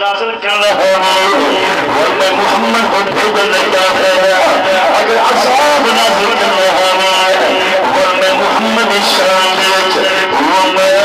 نازل کر رہے ہیں اور میں محمد کو بھیج لیتا ہے اگر عذاب نازل کر رہا ہے اور میں محمد شان دیکھ وہ میں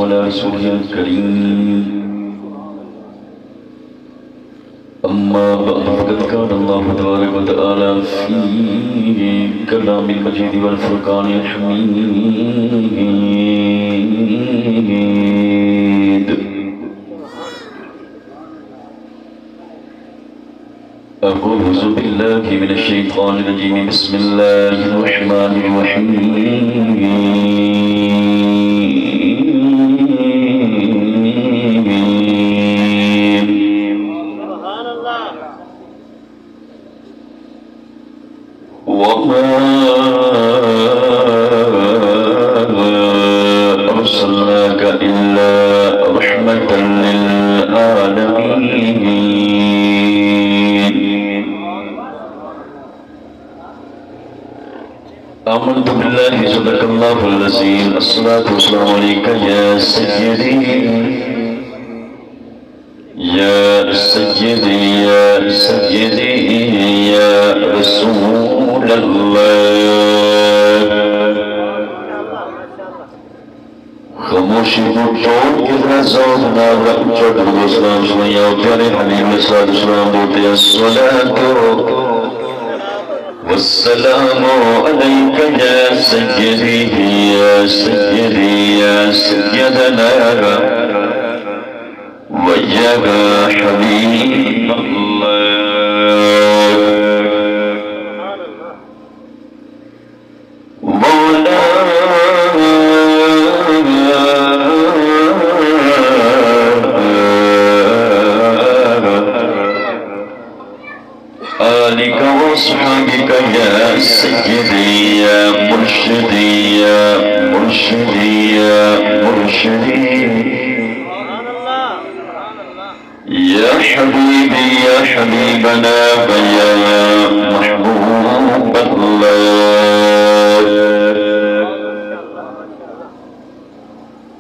على رسوله الكريم أما بعد فقد قال الله تبارك وتعالى في كلام المجيد والفرقان الحميد أعوذ بالله من الشيطان الرجيم بسم الله الرحمن الرحيم أرسلناك إلا رحمة للعالمين آمنت بالله صدق الله العظيم الصلاة والسلام عليك يا سيدي يا سيدي يا سيدي يا رسول الله خاموشی کو توڑ کتنا زود نہ رکھ چڑھ اسلام سمیا پیارے حبیب صلی اللہ علیہ وسلم بولتے الصلاة والسلام علیک یا سیدی یا سیدی یا سیدنا ویا حبیب اللہ وأصحابك يا سيدي يا مرشدي يا مرشدي يا مرشدي يا حبيبي يا حبيبنا يا محبوب الله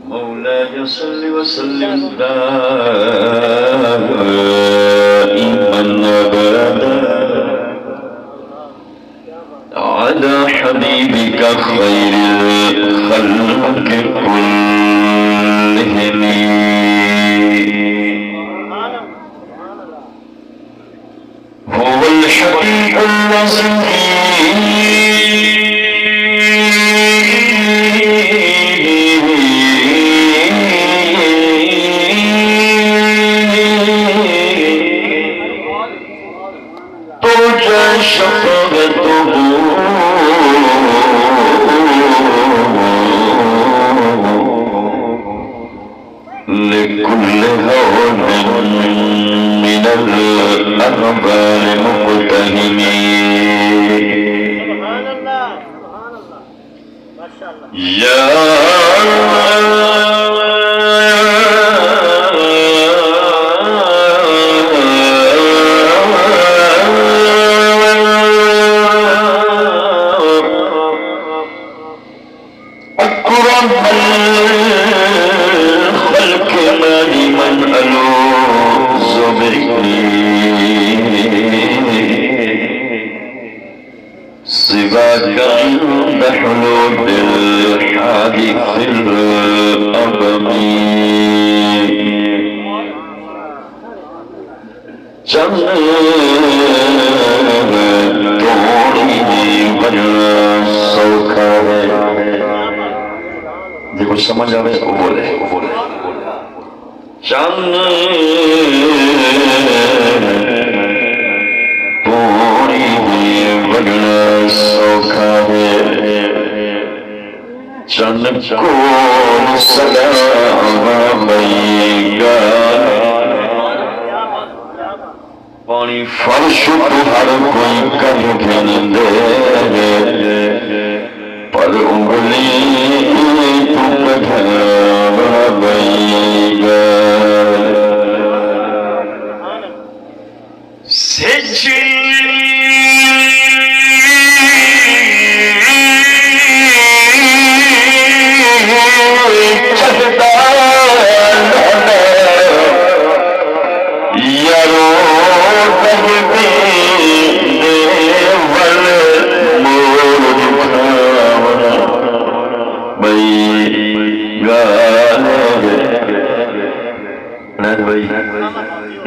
مولاي صل وسلم دائما أبدا على حبيبك خير الخلق كلهم لكل هون من الأرباب مقتهم يا أكرم الخلق من ألوذ به سواك عند حلول الحادث الأبدي جو کچھ سمجھ آئے وہ بولے چند توڑی بڑھنا سوکھا ہے چند کو سلام بھائیگا پانی فرش تو ہر کوئی کر بھیندے پر انگلی تو پڑھا بھائیگا سجل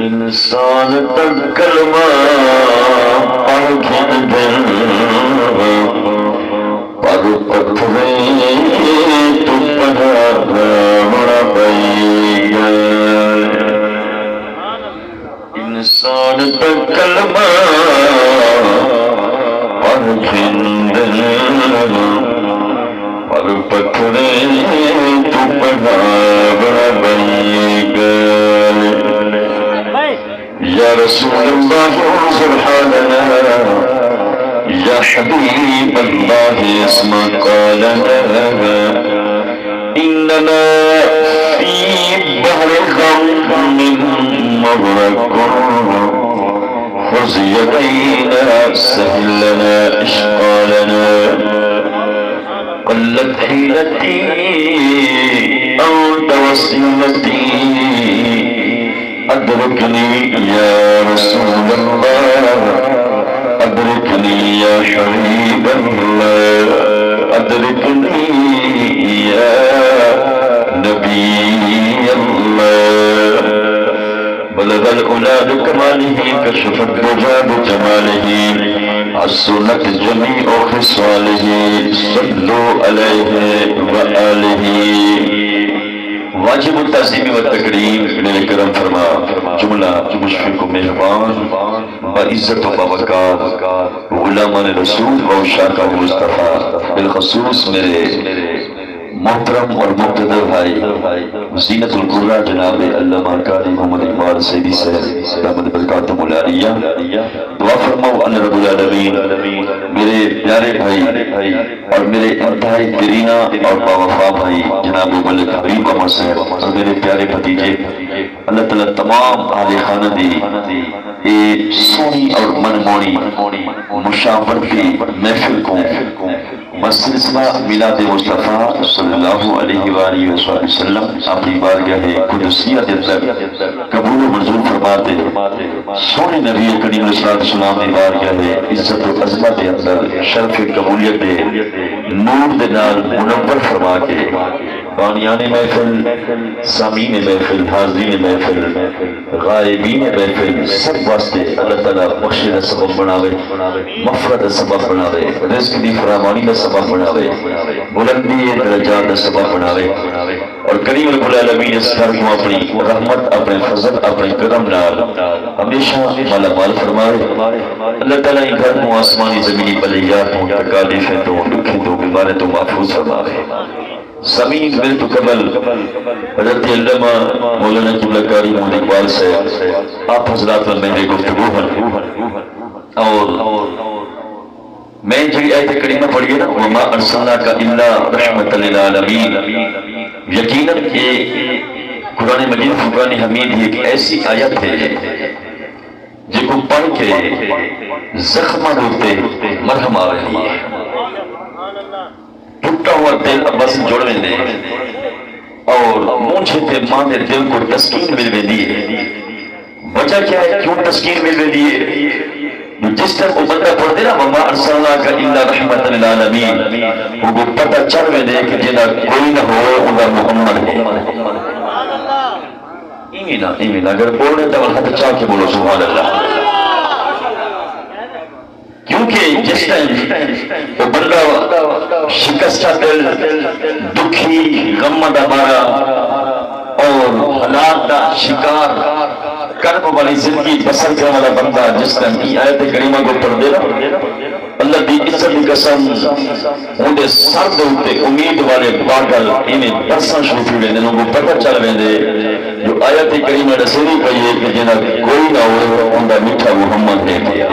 انسان تک کلمہ پڑھن دل پر پتھرے تو پڑھا بڑا بھائیگا انسان تک کلمہ پڑھن دل پر پتھرے تو پڑھا بڑا بھائیگا يا رسول الله انظر حالنا يا حبيب الله اسمع قولنا إننا في بحر غم مغرق خذ يدينا سهل لنا إشقالنا قلت حيلتي أنت وسيلتي أدركني يا رسول الله أدركني يا حبيب الله أدركني يا نبي الله بلغ الأولى بكماله كشف الدجى بجماله حسنت جميع خصاله صلوا عليه وآله واجب التعظیم و تکریم میرے کرم فرما جملہ مشفق و مہربان بعزت و بوقار غلامان رسول و شاکر مصطفیٰ بالخصوص میرے محترم اور مقتدر بھائی زینت القرآن جناب علامہ قاری محمد اقبال سیدی صاحب دامت برکاتہ العالیہ دعا فرماؤ اللہ رب العالمین میرے پیارے بھائی اور میرے انتہائی کرینہ اور باوفا بھائی جناب ملک حبیب عمر صاحب اور میرے پیارے بھتیجے اللہ تعالیٰ تمام اہل خانہ دی سونی اور منموڑی مشاورتی محفل کو مسلسلہ میلاد مصطفیٰ صلی اللہ علیہ وآلہ وسلم اپنی بارگاہ قدسیت اندر قبول و منظور فرماتے سونے نبی کریم صلی اللہ علیہ وسلم دی بارگاہ عزت و عظمت اندر شرف قبولیت نور دے نال منور فرما کے بانیان محفل، سامعین محفل، حاضرین محفل، غائبین محفل، سب واسطے اللہ تعالیٰ بخشش کا سبب بناوے، مغفرت کا سبب بناوے، رزق دی فراوانی کا سبب بناوے، بلندی درجات کا سبب بناوے، اور کریم رب العالمین اس گھر کو اپنی رحمت، اپنے فضل، اپنے کرم نال ہمیشہ مالا مال فرمائے۔ اللہ تعالیٰ ان گھر کو آسمانی زمینی بلیاتوں، تکالیفیں تو، دکھیں تو، بیماریں تو محفوظ فرمائے۔ سمین ملت قبل حضرت علامہ مولانا قبلہ قاری محمد اقبال صاحب آپ حضرات میں میرے گفتگو ہیں، اور میں جی آیت کریمہ پڑھیے نا وما ارسلناک الا رحمت للعالمین، یقیناً یہ قرآن مجید فرقان حمید ایک ایسی آیت ہے جس کو پڑھ کے زخمہ ہوتے مرہم آ رہی ہے، ٹوٹا ہوا دل ابس جوڑ دے اور مونچھے تے ماں دے دل کو تسکین مل دیئے۔ وجہ کیا ہے کیوں تسکین مل دیئے؟ جس طرح وہ بندہ پڑھ دے نا وما ارسلناک الا رحمت للعالمین، وہ پتہ چل دے کہ جنہ کوئی نہ ہو انہا محمد ہے۔ ایمینا اگر بولنے تو ہاتھ چاہ کے بولو سبحان اللہ، کیونکہ جس ٹائم وہ بندہ شکستہ دل، دکھی، غم دا مارا اور حالات دا شکار، کرب والی زندگی بسر کرنے والا بندہ جس ٹائم کی آیت کریمہ کو پڑھ دے نا، اللہ دی عزت کی قسم ان دے سر دے ہوتے امید والے پاگل انہیں برساں شروع کر دے، انہوں کو پتہ چل دے جو آیت کریمہ رسیدی پہیے کہ جنہ کوئی نہ ہوئے ان دا میٹھا محمد ہے کیا۔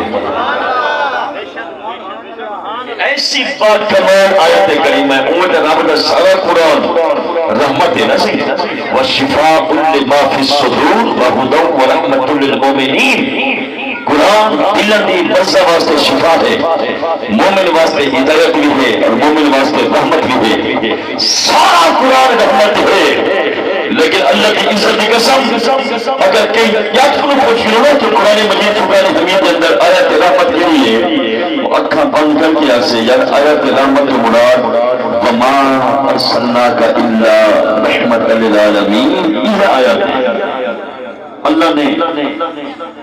ایسی بات کمال آیت کریمہ ہے، امت رب دا سارا قرآن رحمت ہے نا سی وَشِفَاءٌ لِمَا فِي الصُّدُورِ وَهُدًى وَرَحْمَةٌ لِلْمُؤْمِنِينَ، قرآن دلن دی بزا واسطے شفا ہے، مومن واسطے ہدایت بھی ہے اور مومن واسطے رحمت بھی ہے، سارا قرآن رحمت ہے۔ لیکن اللہ کی عزت کی قسم اگر کہیں یاد کنو خوش کرو تو قرآن مجید فرقان حمید کے اندر آیت رحمت یہی ہے، وہ اکھاں بند کر کے آسے یار آیت رحمت مراد وما ارسلناک الا رحمت للعالمین، یہ آیت ہے۔ اللہ نے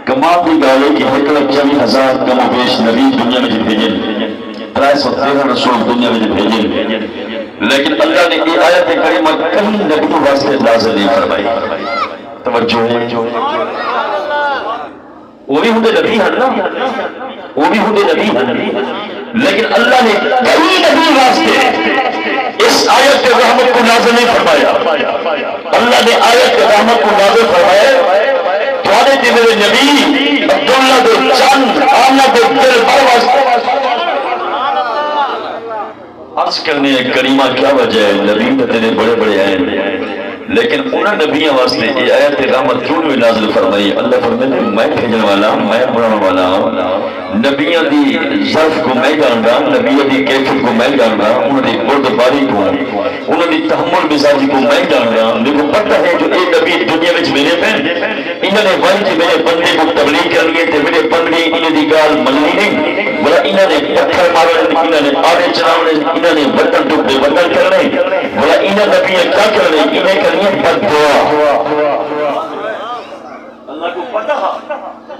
کمال دی گالے کی حکرت 40,000 کم و بیش نبی دنیا میں بھیجن، 313 رسول دنیا میں بھیجن، لیکن اللہ نے یہ آیت کریمہ کہیں نبی واسطے نازل نہیں فرمائی۔ توجہ ہے، وہ بھی ہوں نبی ہیں نا، وہ بھی ہوں نبی ہیں، لیکن اللہ نے کہیں نبی واسطے اس آیت کے رحمت کو نازل نہیں فرمایا۔ اللہ نے آیت کے رحمت کو نازل فرمایا تھوڑے دے میرے نبی عبداللہ دے چند آمنہ دے دل بر واسطے۔ عرض کرنے کریمہ کیا وجہ ہے، نبی تیرے بڑے بڑے ہیں لیکن انہاں نبیوں واسطے یہ آیت رحمت کیوں نہیں نازل فرمائی؟ اللہ فرماتے میں بھیجن والا، میں بڑھانے والا ہوں، نبیوں دی ظرف کو میں جان رہا، نبیوں دی کیفیت کو میں جان رہا، انہوں دی بردباری کو، انہوں دی تحمل مزاجی کو میں جان رہا ہوں۔ لیکن پتہ ہے جو اے نبی دنیا میں میرے پہ انہوں نے وہی کہ میرے بندے کو تبلیغ کر لیے تھے، میرے بندے انہوں دی گال مننی نہیں، بلا انہوں نے پتھر مارنے، انہوں نے آڑے چلانے، انہوں نے بطن ٹوٹے بطن کرنے، بلا انہوں نبیوں کیا کرنے، انہیں کرنے بد دعا۔ اللہ کو پتہ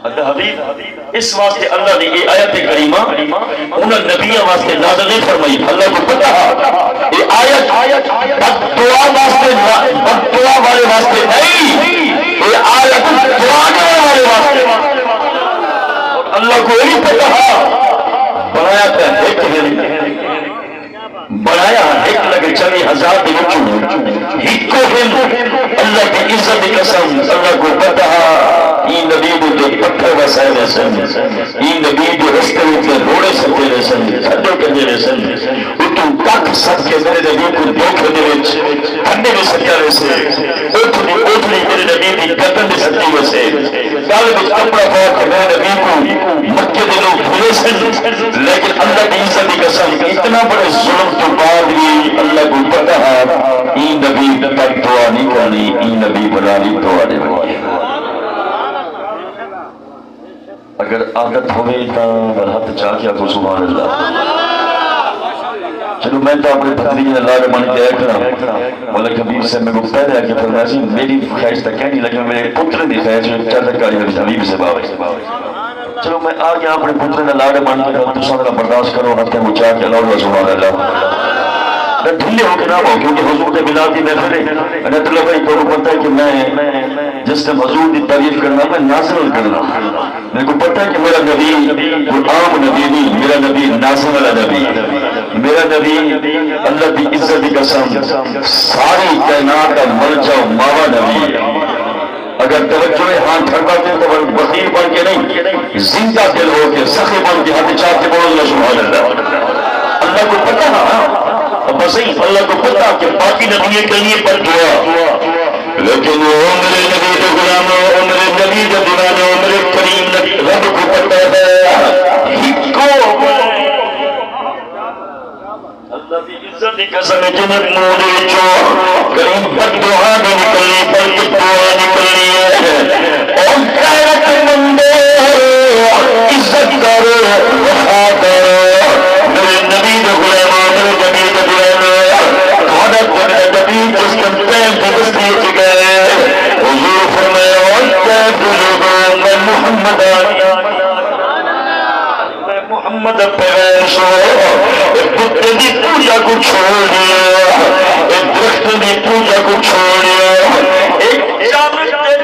اللہ حبیب اس واسطے اللہ نے یہ آیت کریمہ انہوں نبیوں واسطے نازل نہیں فرمائی۔ اللہ کو پتہ یہ آیت بد دعا واسطے، بد دعا والے واسطے نہیں، یہ آیت دعانے والے واسطے۔ اللہ کو یہ پتہ بنایا تھا ایک دن، بنایا ایک لگے 40,000 دے وچوں ایک کو دن اللہ کی عزت کی قسم اللہ کو پتہ یہ نبی جو پتھر وسائے رہے سن، یہ نبی جو رستے میں روڑے سکتے رہے سن، تھڈے کرنے رہے سن، اتوں تک سب کے میرے نبی کو دھوکھے دے وچ تھڈے میں سکیا رہے سے، اوتھلی میرے نبی دی گردن دے سکتی ہوئے سے، گل وچ کپڑا پا کے میرے نبی کو مکے دے لوگ بھولے سن، لیکن اللہ کی عزت کی قسم اتنا بڑے ظلم تو بعد بھی اللہ کو پتہ ہے یہ نبی تک دعا نہیں کرنی، یہ نبی بنانی دعا نہیں بنی۔ اگر عادت ہوئے تو ہاتھ چاہ کیا کو سبحان اللہ، چلو میں تو اپنے بھتری اللہ کے من کے آیا کرا مولا کبیر سے میں کو پہلے آکے فرمایا سی میری خواہش تک کہنی لیکن میرے پتر دی خواہش میں چادر کاری حبیب سے باوے چلو میں آ گیا اپنے پتر نے اللہ کے من کے تو ساتھ برداشت کرو ہفتے مچا کے اللہ سبحان اللہ میں ڈھلے ہو کے نہ ہوں کیونکہ حضور کے بلاد کی محفلیں میں تو بھائی تو پتہ ہے کہ میں جس سے حضور کی تعریف کرنا میں ناصر کرنا میرے کو پتہ ہے کہ میرا نبی کوئی عام نبی نہیں میرا نبی ناصر والا نبی میرا نبی اللہ کی عزت کی قسم ساری کائنات کا مرجع ماوا نبی اگر توجہ ہاں ٹھڑکاتے تو بخیل بن کے نہیں زندہ دل ہو کے سخی بن کے ہاتھ چاہتے بولو اللہ سبحان اللہ اللہ کو پتہ ہے بس اللہ کو پتا کہ باقی نبی کے لیے بن گیا لیکن وہ میرے نبی کے غلام ہو میرے نبی کے دیوانے ہو میرے کریم رب کو پتا ہے اللہ کی عزت کی قسم جنت مودے چو کریم بد دعا نہ نکلنی بلکہ دعا نکلنی ہے اور غیرت مندے عزت کرو وفا کرو میرے نبی کے غلام ہو میرے نبی کے جس کے پیم کی بستی چکے حضور فرمائے اور لوگوں میں محمد پیغام سو ایک کتے کی پوجا کو چھوڑ دیا ایک درخت کی پوجا کو چھوڑ دیا ایک چادر کے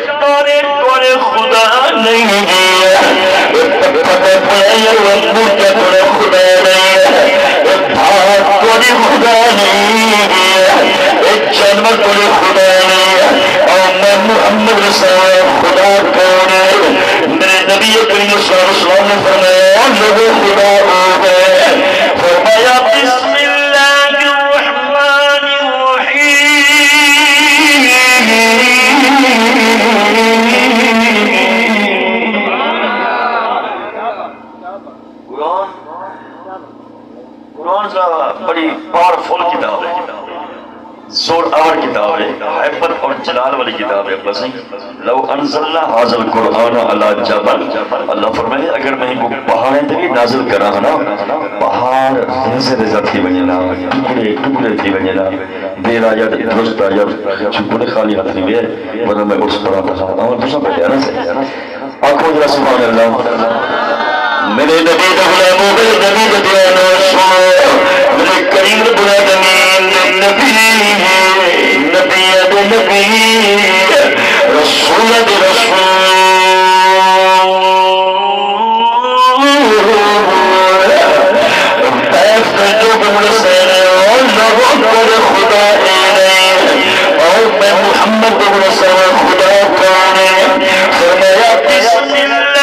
توڑے خدا نہیں دیا ایک پتھر پڑے مورچہ توڑے خدا نہیں ایک بھاگ توڑے خدا نہیں دیا ایک جانور توڑے خدا نہیں اور میں محمد رسول خدا توڑے میرے نبی کریم صلی اللہ علیہ وسلم نے فرمایا لوگوں خدا ہو گئے فرمایا بسم اللہ الرحمن الرحیم قرآن سے بڑی پاورفل کتاب ہے زور آور کتاب ہے حیبت اور جلال والی کتاب ہے بس لو انزلنا حاضر قرآن علی جبل اللہ فرمائے اگر میں کو پہاڑیں تھی نازل کرا نا پہاڑ ریزے ریزہ تھی بنینا ٹکڑے ٹکڑے تھی بنینا دیر آیا درست آیا چھپڑے خالی ہاتھ نہیں ہے ورنہ میں اس پر آتا تھا اور دوسرا پہلے آنا سے آنکھوں جرا سبحان اللہ میرے نبی کا غلاموں میرے نبی کا دیانو سنو میرے کریم بنا زمین نبی نبی نبی رسول رسول پیف میں جو بمڑ سینے اور لوگوں پر خدا نہیں اور میں محمد بمڑ سینے خدا کانے فرمایا بسم اللہ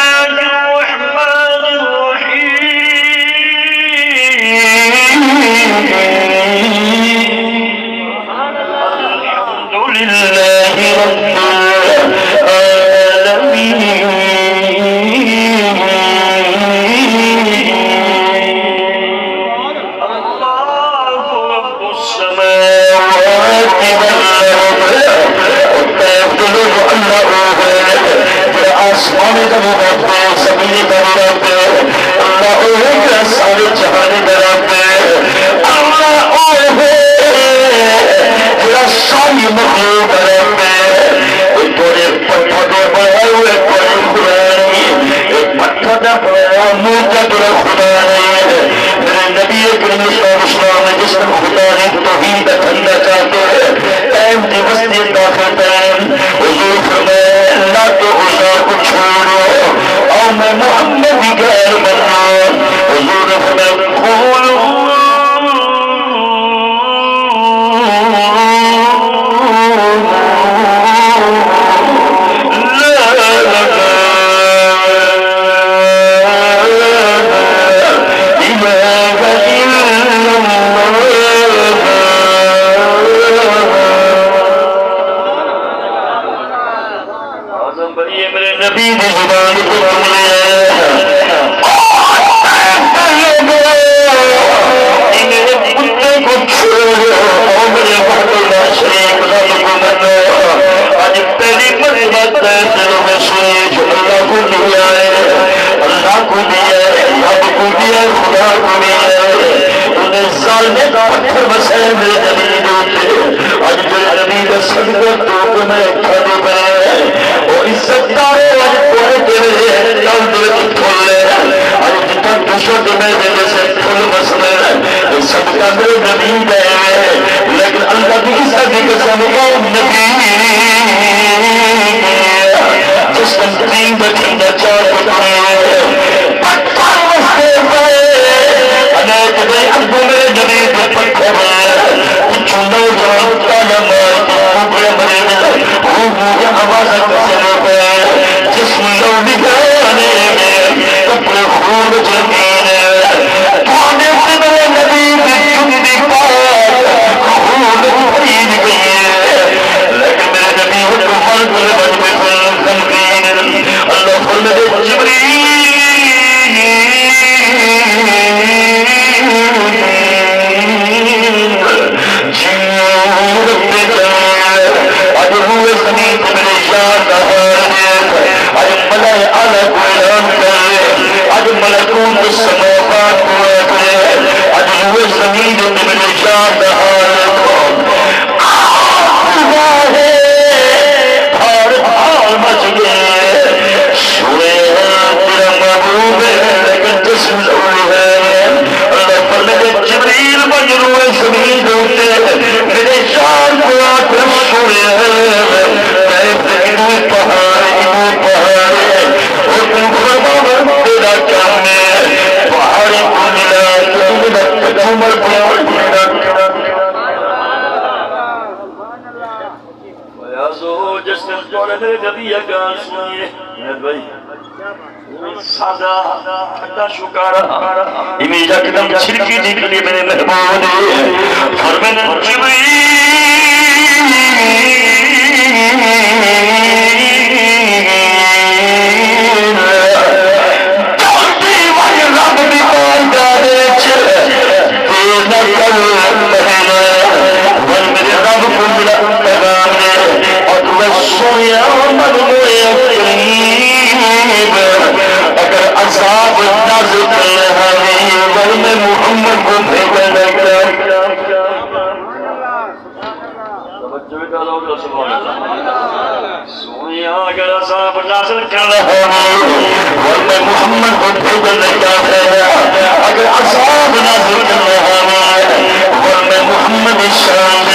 ستارے آج پورے تیرے کل دل کھول لے آج جتنا دوسروں کے میں دے سے کھل مسئلے سب کا میرے نبی دے لیکن اللہ کی اس کی قسم کا نبی جس کا دین بچھنا چاہ پکڑے پکڑ مستے پڑے انیت دے ابو میرے نبی دے پکڑے کچھ نوجوان تانا مار کے مرے مجھے آواز کسے پہ جسم لوڑی گانے میں کپڑے خون جمین پانے سے میرے نبی کی جندی پاک خون پرید گئی لیکن میرے نبی کو فرد بجنے پر تنقین اللہ فرد جبریل ملکون السماوات والارض اجل زمین من جان حالکم اللہ ہر حال مچ گئے سوئے تیرا محبوب ہے لیکن جسم لوڑی ہے اللہ پر لگے جبریل مجروع زمین ہوتے میرے شان کو آکر سوئے میں انو پہاڑ حکم فرما تیرا کام ہے پہاڑی کو ملا عمر کو ملا فیاضو جس نے توڑے میرے نبی اگان سنیے نیت بھائی سادہ کھٹا شکارا امیجہ قدم چھرکی جی کے لیے میرے محبوب نے فرمین اگر عذاب نازل کرنے والی میں محمد کو بھیجا لگتا سونیا اگر عذاب نازل کرنے والی میں محمد کو بھیجا لگتا اگر عذاب نازل کرنے والی میں محمد شان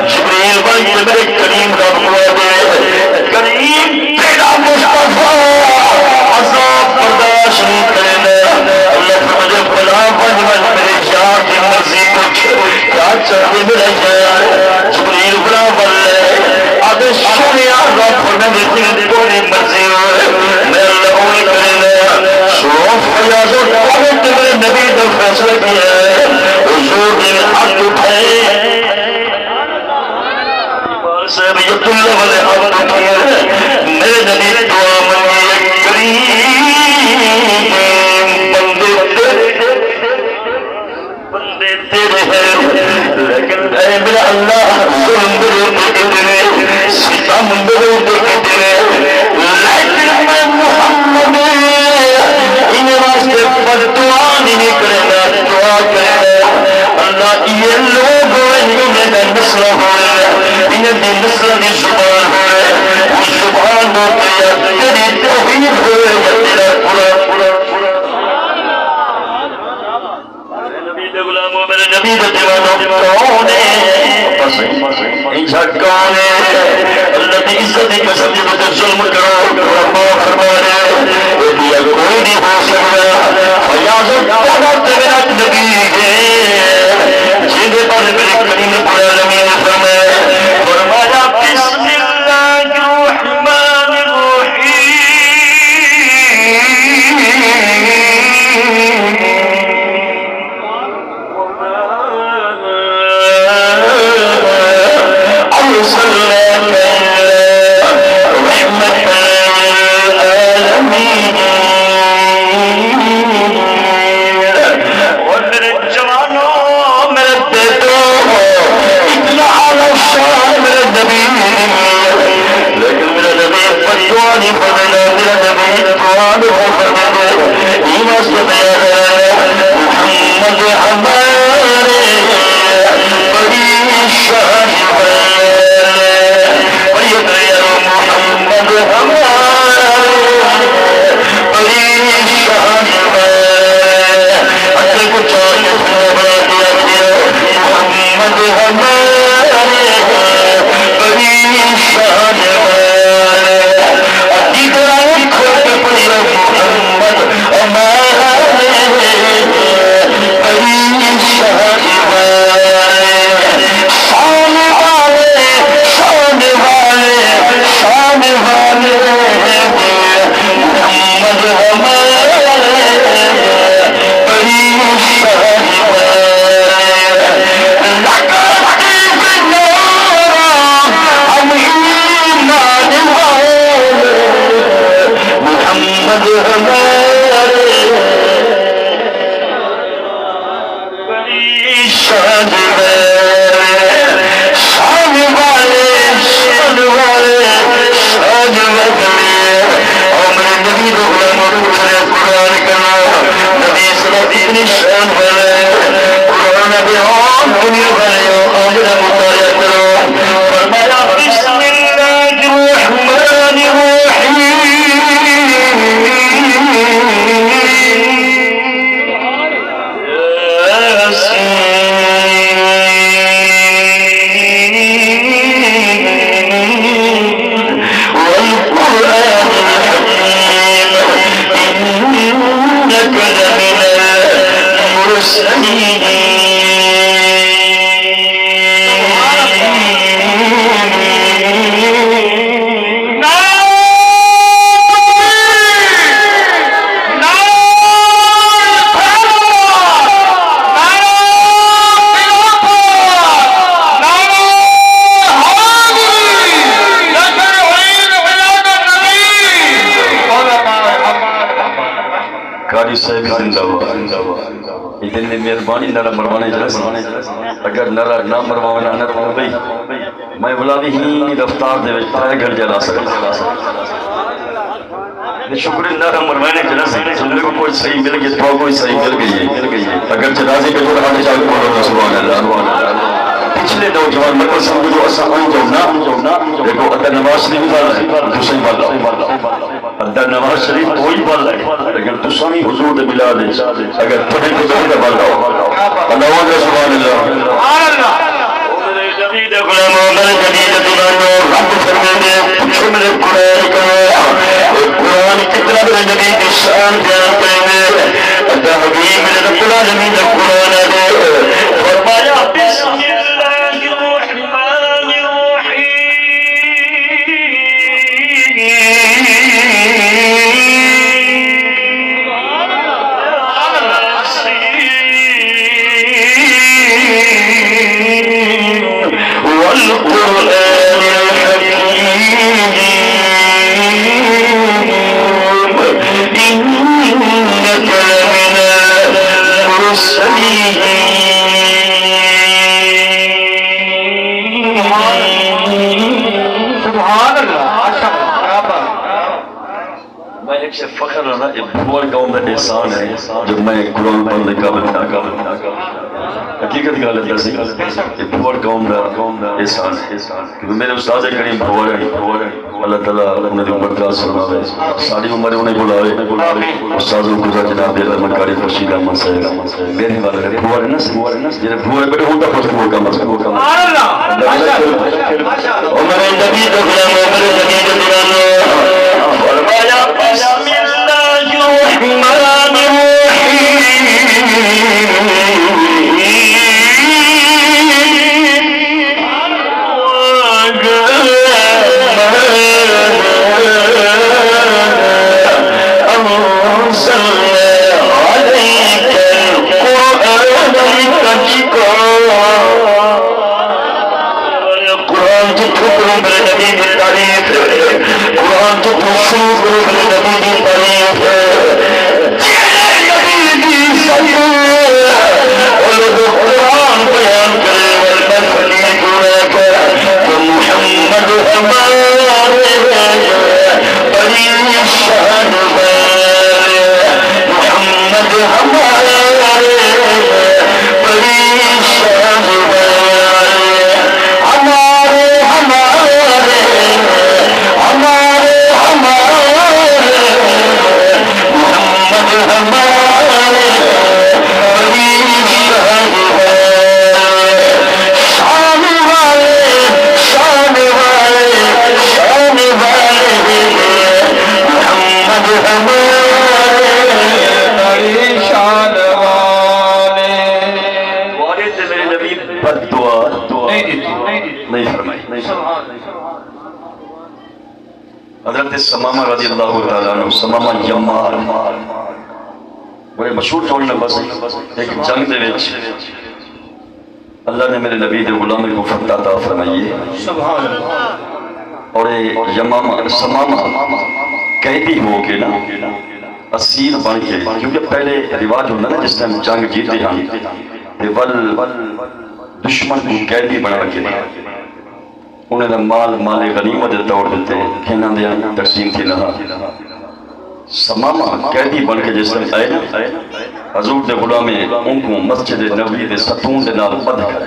جبریل بھائی میرے کریم کا کریم تیرا مصطفیٰ عذاب برداشت نہیں کرنا اللہ مجھے بلا بن میرے یار کی مرضی کچھ کیا چاہیے میرا یار جبریل بلا بن آگے سنیا رب نے دیتی کوئی مرضی میں اللہ ہوئی کرنا شروف فیاض و قوت میرے نبی نے فیصلہ کیا ہے حضور دن حق اٹھائے سبیت اللہ والے حق اٹھائے میرے نبی دعا منگی کریم بندے تیرے ہیں لیکن اے میرا اللہ ظلم برو دیکھے ستم برو دیکھے لیکن میں محمد ان واسطے پر دعا نہیں کرنا دعا کرنا اللہ یہ لوگ انہیں کا نسل ہو انہیں کی نسل کی زبان ہو اس زبان ہوتے یا تیری توحید ہو یا تیرا پورا غلاموں میرے نبی دے دیوانوں کون ہے انشاء کون ہے اللہ کی عزت کی قسم کی مجھے ظلم کرو اللہ فرمانے اے دیا کوئی نہیں ہو سکتا فیاض طاقت میرا نبی ہے جنہیں پر میرے کریم العالمین فرمایا بسم اللہ الرحمن الرحیم أرسلناك إلا رحمة للعالمين ومن الجوانب من الدتوه اطلع على الشام من النبي لكن من النبي فتواني فمنا من النبي فتواني فمنا إيما سبيانا محمد عماري بريء الشاهد ويبير محمد عماري بريء الشاهد حتى كنت محمد عماري بريء الشاهد اتنی مہربانی نرا مروانے جلس اگر نرا نہ مروانا نہ رو بھئی میں بلادی ہی رفتار دے وچ گھر جلا سکتا شکر نرا مروانے جلس سننے کو کوئی صحیح مل گئی تو کوئی صحیح مل گئی اگر جنازے کے جوڑ ہاتھ چاہے بولو سبحان اللہ پچھلے نوجوان مطلب سمجھو اسا آئیں جو دیکھو ادھر نواز شریف والا ہے تو صحیح والا ادھر نواز شریف کوئی والا ہے لیکن تو سانی حضور دے ملا دے اگر تھوڑے کو دے والا اللہ وعلا سبحان اللہ میرے جدید غلاموں میرے جدید دیوانوں رب فرمانے پوچھو میرے قرآن کتنا میرے نبی کی شان بیان کریں اللہ حبیب میرے رب العالمین کا قرآن ہے فرمایا بسم فخر رہنا یہ بھول قوم کا احسان ہے جب میں قرآن پڑھنے کا بتا حقیقت کا لگتا سی یہ بھول قوم کا احسان ہے کیونکہ میرے استاد کریم بھول ہے اللہ تعالیٰ انہیں دی عمر کا سناوے ساری عمر انہیں بلاوے استادوں کو جناب دے اللہ مکاری فرشید احمد صاحب میرے والا کرے بھول ہے نا جنہیں بھول بیٹے ہوتا خوش بھول کا مذہب عمر نبی کا غلام عمر نبی کا دیوانو فرمایا بسم اللہ الرحمن الرحیم میرے نبی کی تعریف ہے، قرآن تو شروع کرو میرے نبی کی تعریف ہے، نبی کی سید اور لوگ قرآن بیان کرے والمن فقیر کو لے کر تو محمد ہمارے بڑی شان والے، محمد ہمارے بڑی شان والے، ہمارے ہمارے ہمارے ہمارے محمد ہمارے بڑی شان والے، شان والے شان والے شان والے محمد ہمارے بڑی شان والے۔ دعائیں سے میرے نبی بد دعا نہیں فرمائی۔ حضرت سمامہ رضی اللہ تعالیٰ عنہ، سمامہ یمار بڑے مشہور طور میں بس ایک جنگ دے وچ اللہ نے میرے نبی دے غلام کو فتح عطا فرمائی اور یمامہ سمامہ قیدی ہو کے نا اسیر بن کے، کیونکہ پہلے رواج ہوتا نا جس ٹائم جنگ جیتے ہیں تے ول دشمن کو قیدی بنا کے انہیں دا مال غنیمت توڑ دیتے کھینا دیا تقسیم تھی نہ سمامہ قیدی بن کے جس طرح آئے نا حضور دے غلام ان کو مسجد نبوی دے ستون دے نال بدھ کر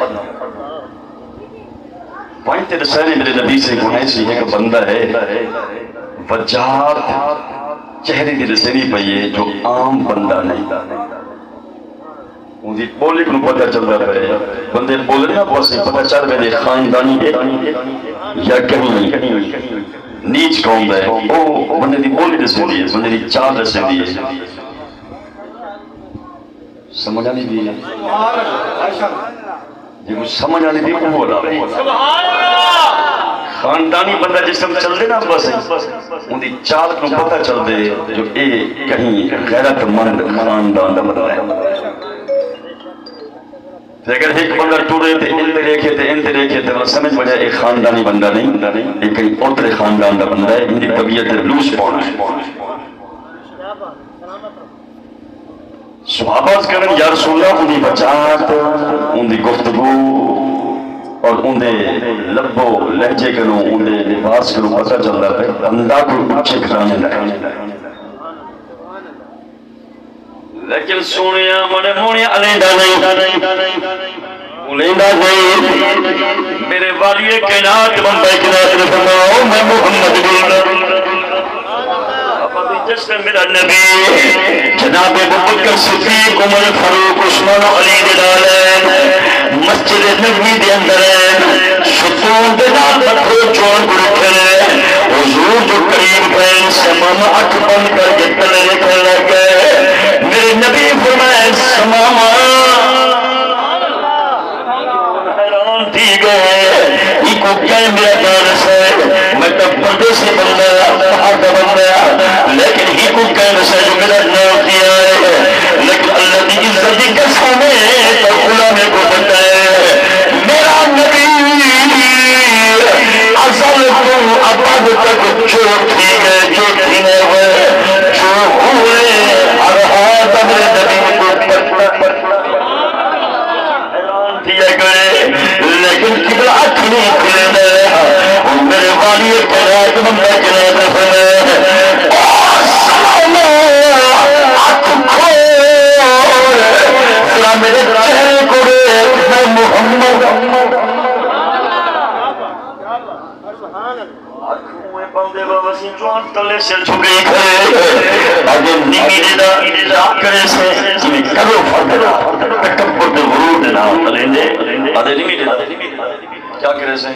پوائنٹ تے رسالے میرے نبی سے گناہ سی ہے کہ بندہ ہے وجہات چہرے دی رسینی پئیے جو عام بندہ نہیں، ان دی بولی کو پتہ چل رہا ہے، بندے بولنے نا بس پتہ چل رہا ہے خاندانی ہے یا کہیں نیچ قوم ہے، وہ بندے دی بولی رسینی ہے، بندے دی چال رسینی ہے، سمجھ آنی بھی ہے جی کچھ سمجھ آنی بھی وہ رہا ہے خاندانی بندہ جس طرح چل دے نا بس ان دی چال کو پتہ چل دے جو اے کہیں غیرت مند خاندان دا بندہ ہے۔ اگر ایک بندہ ٹوڑے تھے ان تے ریکھے تھے ان تے ریکھے تھے سمجھ بجائے ایک خاندانی بندہ نہیں، ایک کہیں اوترے خاندان دا بندہ ہے، ان دی طبیعت لوس پانا ہے۔ صحابہ کرن یا رسول اللہ ان دی بچات ان دی گفتگو اور ان دے لبو لہجے کنوں ان دے لباس کنوں پتہ چل رہا ہے بندہ کو اچھے کرانے لائے، لیکن سونیا منے مونیا علیندہ نہیں علیندہ نہیں میرے والی کائنات بندہ کائنات نے فرماؤ میں محمد جس میں میرا نبی جناب ابوبکر صدیق عمر فاروق عثمان علی دلالین مسجد نبوی دے اندر ستون دے نال پتھر چوڑ گڑکھے حضور جو قریب پہن سمامہ اکھ بند کر کے تلے لکھنے لگے میرے نبی فرمائے سمامہ حیران تھی گئے یہ کو کیا میرا جانس ہے میں تب پردے سے بن گیا باہر کا بن گیا لیکن ہی کو کہنا ہے جو میرا نام کیا ہے لیکن اللہ کی عزت کی قسم ہے تو غلام کو بتائے میرا نبی ازل کو ابد تک جو تھی گئے جو تھی ہوئے جو ہوئے ہر ہاتھ میرے نبی کو حیران دیا گئے لیکن قبل اکھ نہیں کھلے دے میرے والی کہنا کہ بندہ کہنا دفنے میرے چہرے کو دیکھ میں محمد بندے بابا سی جوان تلے سے چھکے کھڑے آگے نیمی دیدہ کرے سے جنہیں کرو فردہ تکبر دے ورود دینا تلے دے آدھے نیمی دیدہ کیا کرے سے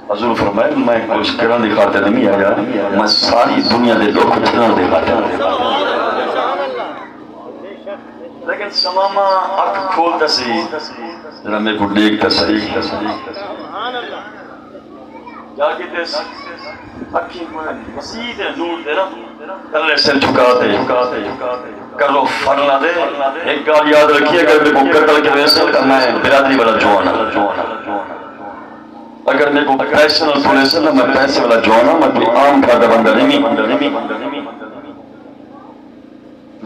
حضور فرمائے میں کچھ کرنا دکھاتے نہیں آیا میں ساری دنیا دے لوگ کچھنا دکھاتے لیکن سمامہ اکھ کھولتا سی ذرا میرے کو دیکھتا سی کیا کہتے اکھی مسید نور دے نا کلے سر جھکاتے کرو فرنا دے ایک گال یاد رکھیے اگر میرے کو قتل کے ویسے تو میں برادری والا جوانا اگر میں کو پیسے نہ تھوڑے سے نہ میں پیسے والا جوانا میں کوئی عام کھاتا بندہ نہیں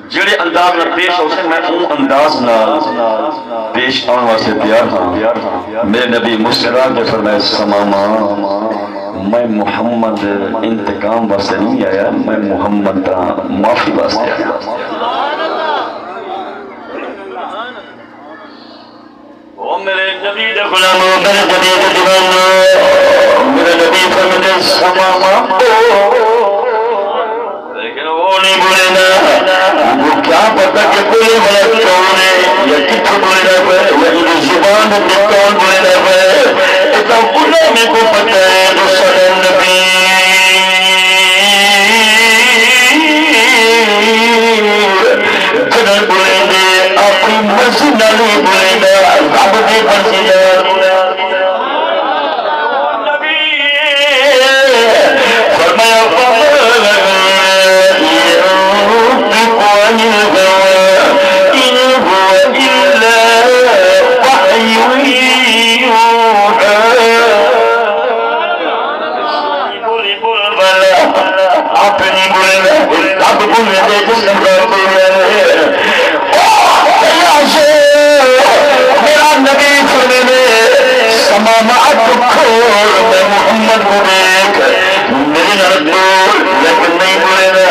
جڑے انداز میں پیش ہو سے میں اون انداز نہ پیش آن واسے تیار ہوں میرے نبی مسکرا کے فرمائے سماما میں محمد انتقام واسے نہیں آیا میں محمد تا معافی واسے آیا او میرے نبی دے غلاموں میرے نبی دے دیوانوں میرے نبی فرمائے سماما لیکن وہ نہیں بولے نا وہ کیا پتا کہ کوئی غلط کون ہے یا کتنے بولے رہا ہے یا انہیں زبان میں کون بولے رہا ہے اتنا بلا میں کو پتا ہے رسول نبی جنر بولے دے اپنی مرضی نہ نہیں بولے نا رب دی مرضی نہ نبی فرمایا میرا نبی فرمانے سماما کھول میں محمد کو دیکھ میری نردور لیکن نہیں بولے نا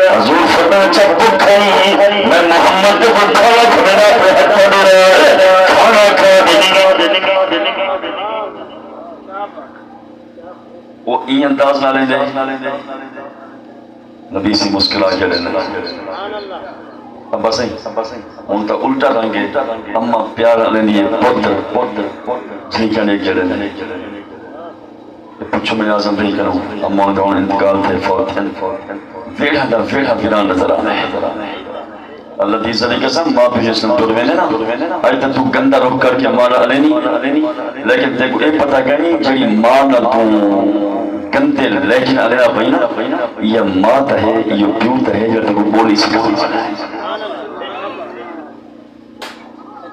حضور فرمانے چا بکھائی میں محمد کو کھانا کھانا پہ حق پڑھ رہا ہے کھانا کھا دینے وہ این انداز نہ لیں دے نبی سی مشکل آ جڑے ابا صحیح ان کا الٹا رنگے اما پیارا لینی پتر جھنکنے جڑے پوچھو میں اعظم نہیں کروں اما ان کا انتقال تھے فوت ویڑا پیران نظر آنے اللہ دیزہ نے قسم ماں پہ جسن دروینے نا آئی تا تو گندہ رخ کر کے مانا علینی لیکن دیکھو ایک پتہ کہیں جڑی ماں نہ تو گندے لیکن علیہ بھائینا یہ مات ہے یہ پیوت ہے یہ تو بولی سی بولی سی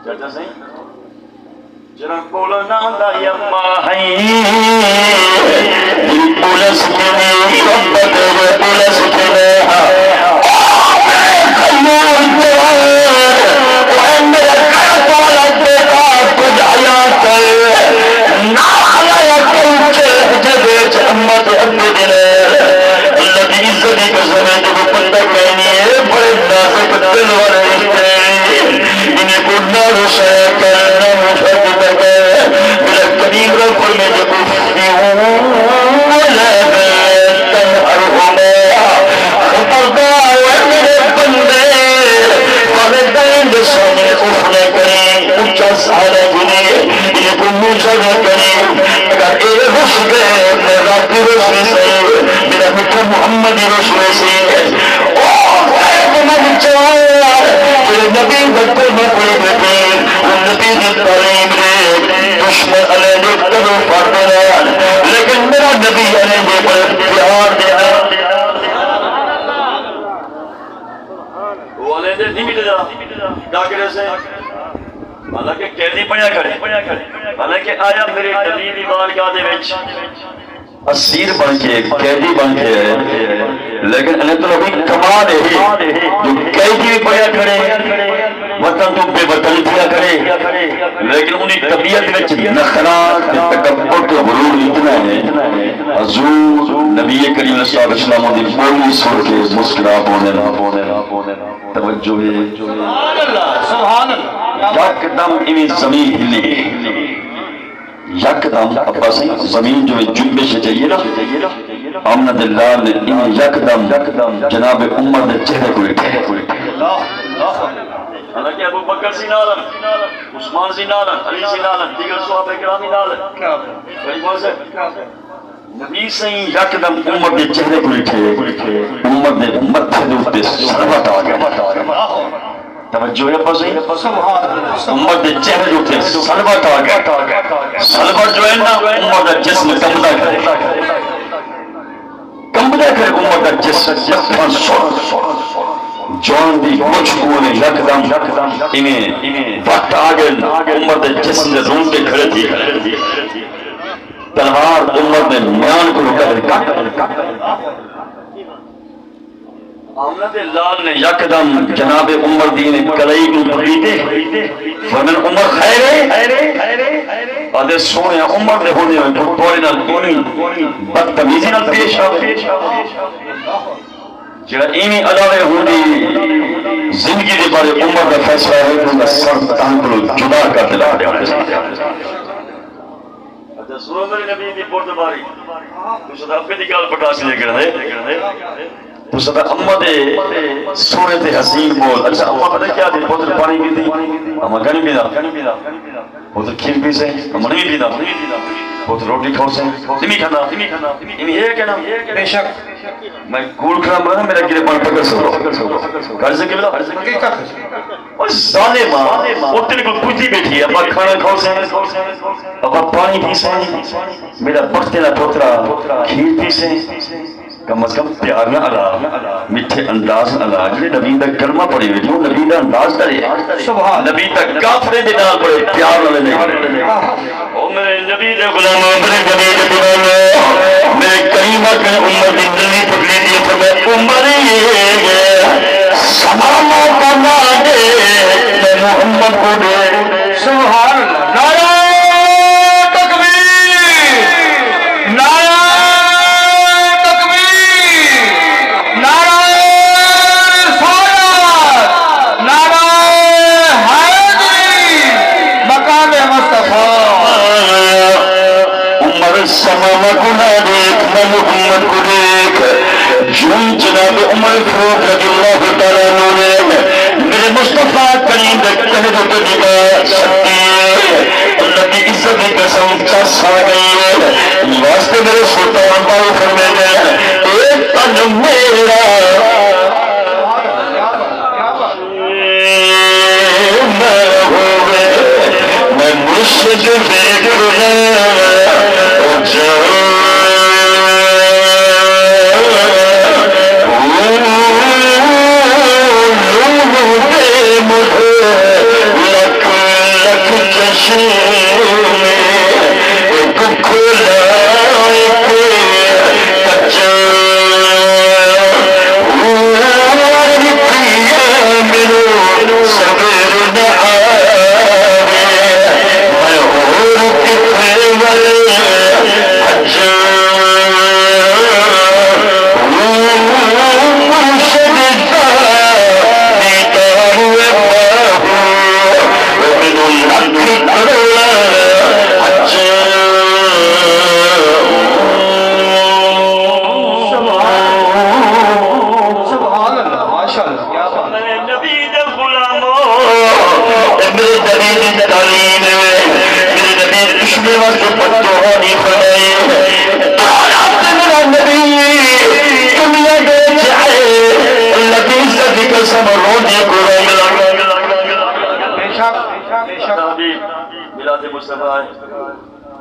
چاچا صحیح جرہ بولا ناندہ یا ماں ہے یہ بولا سکنے ربت ہے بولا سکنے خیور جوار وہ میرا کھت والا دیکھا کچھ آیات ہے ناخلا یا کلچے جبیچ امت عبد دلیر اللہ دی عزتی کا سمیت کو پندہ کہنی ہے بڑے نازک دل والے رشتے انہیں کو نارو شاہ کرنا مفرد بگے میرا قریب رب میں جب افیون ولا بیتن ارہما خطردار میرے بندے والدین سامنے افنے کریں اچھا سارا جنہیں یہ کو موسیٰ کریں اگر اے رسول میں رابطی رسول سے میرا مٹھا محمد رسول سے اوہ خیب من چاہا تیرے نبی بکر میں کوئی بیٹے وہ نبی دی تعلیم دے دشمن علیہ دے تبو فاردنا لیکن میرا نبی علیہ دے پر پیار دینا وہ علیہ دے نہیں ملے جا ڈاکرے سے حالانکہ قیدی پڑیا کھڑے حالانکہ آیا میرے نبی دی بارگاہ دے وچ اسیر بن کے قیدی بن کے لیکن انہیں تو ابھی کمال ہے جو قیدی بھی پڑیا کھڑے وطن تو بے وطن دیا کرے لیکن انہیں طبیعت وچ نخرات تکبر کے غرور اتنا ہے حضور نبی کریم صلی اللہ علیہ وسلم دی بولی سن کے مسکرا بونے توجہ ہے سبحان اللہ یکدم ایویں زمین ہلی یکدم ابا صحیح زمین جو جنبے سے چاہیے نا آمنت اللہ نے انہیں یکدم جناب عمر نے چہرے کو اٹھے حالانکہ ابو بکر سی نالن عثمان سی نالن علی سی نالن دیگر صحابہ کرامی نالن نبی صحیح یکدم عمر نے چہرے کو اٹھے عمر نے متھے دوتے سروت آگئے توجہ ہے پسی امت دے چہرے جو تھے سلوت آگئے سلوت جو ہے نا امت دا جسم کمدہ کرے امت دا جسم جوان دی مجھ کونے یکدم انہیں وقت آگئے امت دا جسم دے رون کے کھڑے تھی تلوار عمر نے میان کو رکا آمنہ دے لال نے یکدم جناب عمر دین کلائی کو پکڑیتے فرمین عمر خیرے آدھے سونے عمر دے ہونے میں تھوڑے نہ کونی بدتمیزی نہ پیش آوے جڑا ایمی علاوہ ہوندی زندگی دے بارے عمر دا فیصلہ ہے کہ انہا سر تان کو جدا کر دلا دے آنے سے سورہ میرے نبی دی پورت باری تو صدا اپنے دی گال پٹا سے لے کر دے تو صدا امہ دے سونے تے حسین بول اچھا امہ پتہ کیا دے پوتر پانی بھی دی امہ گھنی بھی دا پوتر کھیر بھی سے امہ نہیں بھی دا پوتر روٹی کھاؤ سے نمی کھانا نمی ہے کہنا بے شک میں گول کھڑا مرا میرا گرے پان پکر سکو کھاڑ سے کبلا اور ظالمہ وہ تیرے کو پوچھتی بیٹھی ہے ابا کھانا کھاؤ سے ابا پانی پی سے میرا بختے نہ پوترا کھیر پی سے کم از کم پیار نہ علا میٹھے انداز نہ علا جنہیں نبی دا کلمہ پڑی ہوئی جو نبی دا انداز کرے نبی دا کافرے دے نال پڑے پیار نہ لے او میرے نبی دے غلاموں میرے نبی دے غلاموں میرے کریمہ کے امت دی دلی پکڑی دی فرمائے عمر یہ سماموں کا نہ دے میں محمد کو دے سبحان اللہ سمام گناہ دیکھ میں محمد کو دیکھ جن جناب عمر فروق رضی اللہ تعالیٰ نے میرے مصطفیٰ کریم کہہ دو تو دیگا سکتی ہے اللہ کی عزت کی قسم چس آ گئی ہے واسطے میرے سلطان باؤ فرمے گئے ایک تن میرا میں ہوئے میں مرشد بیگ رہے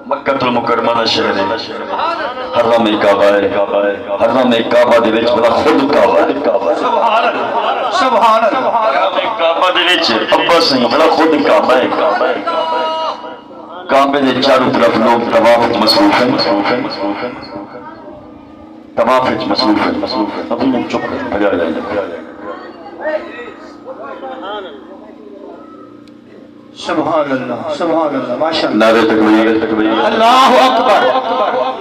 مکہ المکرمہ شہر حرم کعبہ ہے حرم کعبہ دے وچ بلا خود کعبہ ہے سبحان اللہ سبحان اللہ حرم کعبہ دے وچ ابا سہی بلا خود کعبہ ہے کعبے دے چاروں طرف لوگ طواف وچ مصروف ہیں طواف وچ مصروف ہیں ابھی میں چپ بجا جائے سبحان اللہ ماشاءاللہ نعرہ تکبیر اللہ اکبر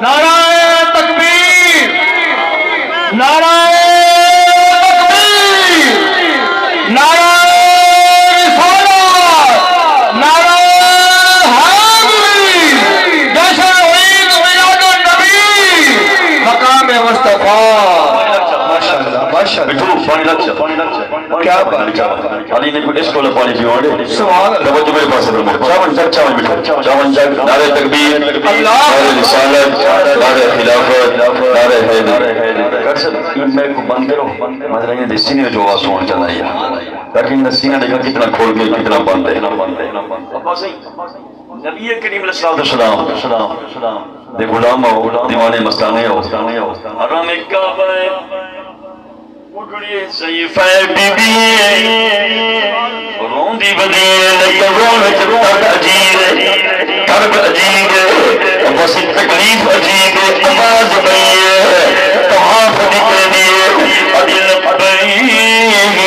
نعرہ تکبیر نعرہ تکبیر نعرہ رسالت نعرہ حیدری جشن عید میلاد النبی مقام مصطفیٰ بٹھو پانی لگ جا کیا پانی علی نے کوئی اس کو پانی پیو دے سبحان اللہ توجہ میرے پاس ہے چاون بٹھو چاون جگ نعرہ تکبیر نعرہ رسالت نعرہ خلافت نعرہ حیدر کر سکتے میں کو بند کرو مطلب یہ سینے میں جو آواز سون چلا ہے تاکہ سینہ دیکھا کتنا کھول کے کتنا بند ہے ابا صحیح نبی کریم علیہ السلام دے غلام ہو دیوانے مستانے ہو حرم کعبہ اٹھڑیے سیفہ بی بی روندی بدی لگا رون وچ تڑ عجیب ابا سی تکلیف عجیب آواز بئی طواف نکل دیے عدل لبیک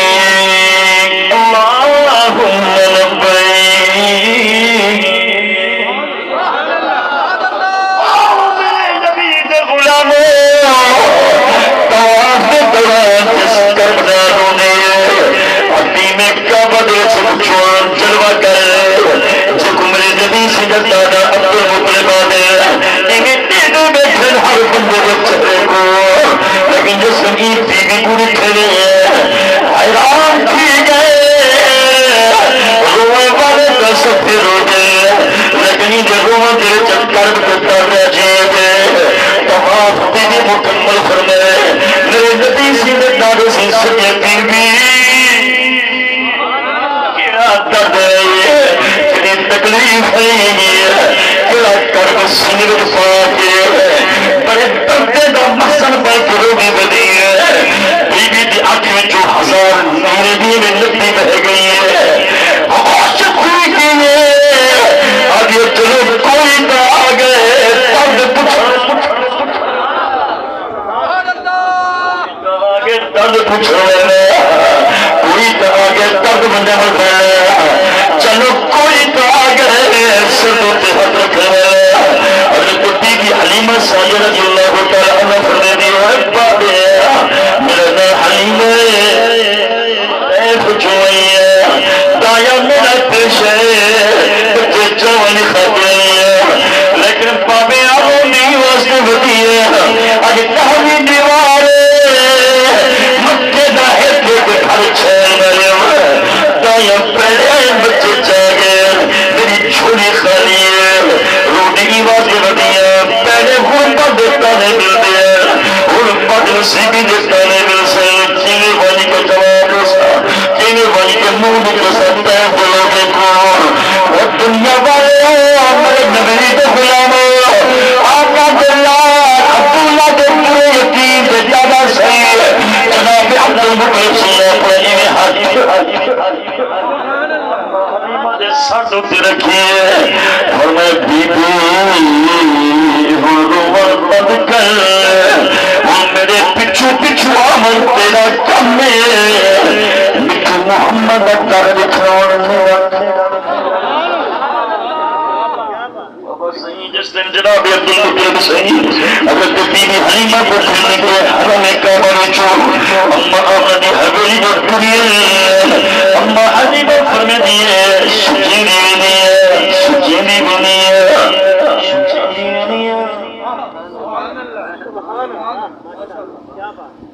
اللہم لبیک نبی دے غلاموں طواف دوران جس کربلاروں نے حتیم کعبہ دے سے بچوان جلوہ کر جکو میرے نبی سے دادا عبد المطلب آنے انہیں دیدو میں پھر ہر بندے کو چلے کو لیکن جس کی بیوی پوری کھلے حیران تھی گئے روح والے کا سفر ہو گئے لیکن یہ روح دے چکر بکتا رجیب تمام بیوی مکمل فرمائے میرے نبی سے دادا سے سکے بیوی کیا درد ہے کتنی تکلیف ہے کیا کرب سنگر پاکے بڑے دردے دا محسن پر کرو بھی بدی ہے بی بی دی آنکھ میں جو ہزار نورے بھی میں لبی بہ گئی ہے عاشق ہوئی کی ہے آگے چلو کوئی نہ آگے درد پچھا آگے درد پچھا کوئی تو آگے درد بندے مل رہے چلو کوئی تو آگے سردوں پہ حد رکھ رہے حضرت بی بی حلیمہ سعدیہ رضی اللہ تعالیٰ عنہ فرمے دی ہے بابے میرا نام حلیمہ اے بچوئی ہے دایا میرا پیش ہے بچے جوانی خاتے ہیں لیکن بابے آگو نہیں واسطے بدی ہے آگے کہوی دیوارے مکے داہر کے گھر چھل مرے دایا پہلے بچے چاگے میری چھوڑی خالی ہے روٹی واسطے بدی ہے پہلے غربہ دیتا نہیں مل دے غربہ نصیبی دیتا نہیں مل سے کینے والی کا جواب رسا کینے والی کے منہ نکل سکتا ہے بولو گے کون وہ دنیا والے میرے نبی کے غلام آقا دلال عبداللہ کے پورے یقین سے زیادہ صحیح ہے جناب عبد المطلب صلی اللہ علیہ حلیمہ دے سر دوتے رکھیے اور میں بی بی روح بند کر اور میرے پچھو پچھو آمن تیرا کم ہے مٹھو محمد اکتر دکھاؤں جس دن جناب عبد المطلب صحیح اگر تو بی بی حلیمہ کو کھلنے کے حرم کعبہ میں چھوڑ اما آمدی حویلی پر پوریے اما حلیمہ فرمے دیئے سچینی بنی ہے سچینی بنی ہے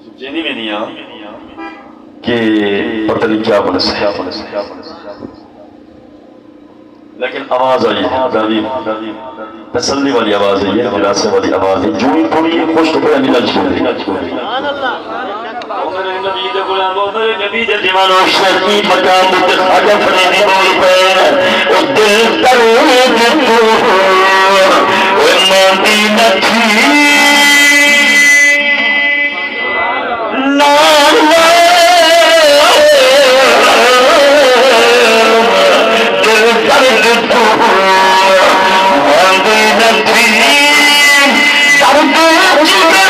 سچینی بنی ہے کہ پتہ نہیں کیا بنس ہے لیکن آواز آئی ہے تسلی والی آواز ہے یہ خلاصے والی آواز ہے جو ہی پوری خوش تو پڑا ملا چھوڑ دے میرے نبی دے دیوان و شرکی مقام بکر خاجہ فریدی بول پہ او دل ترود تو او مدینہ تھی لالا دل ترود تو مدینہ تھی درد جگر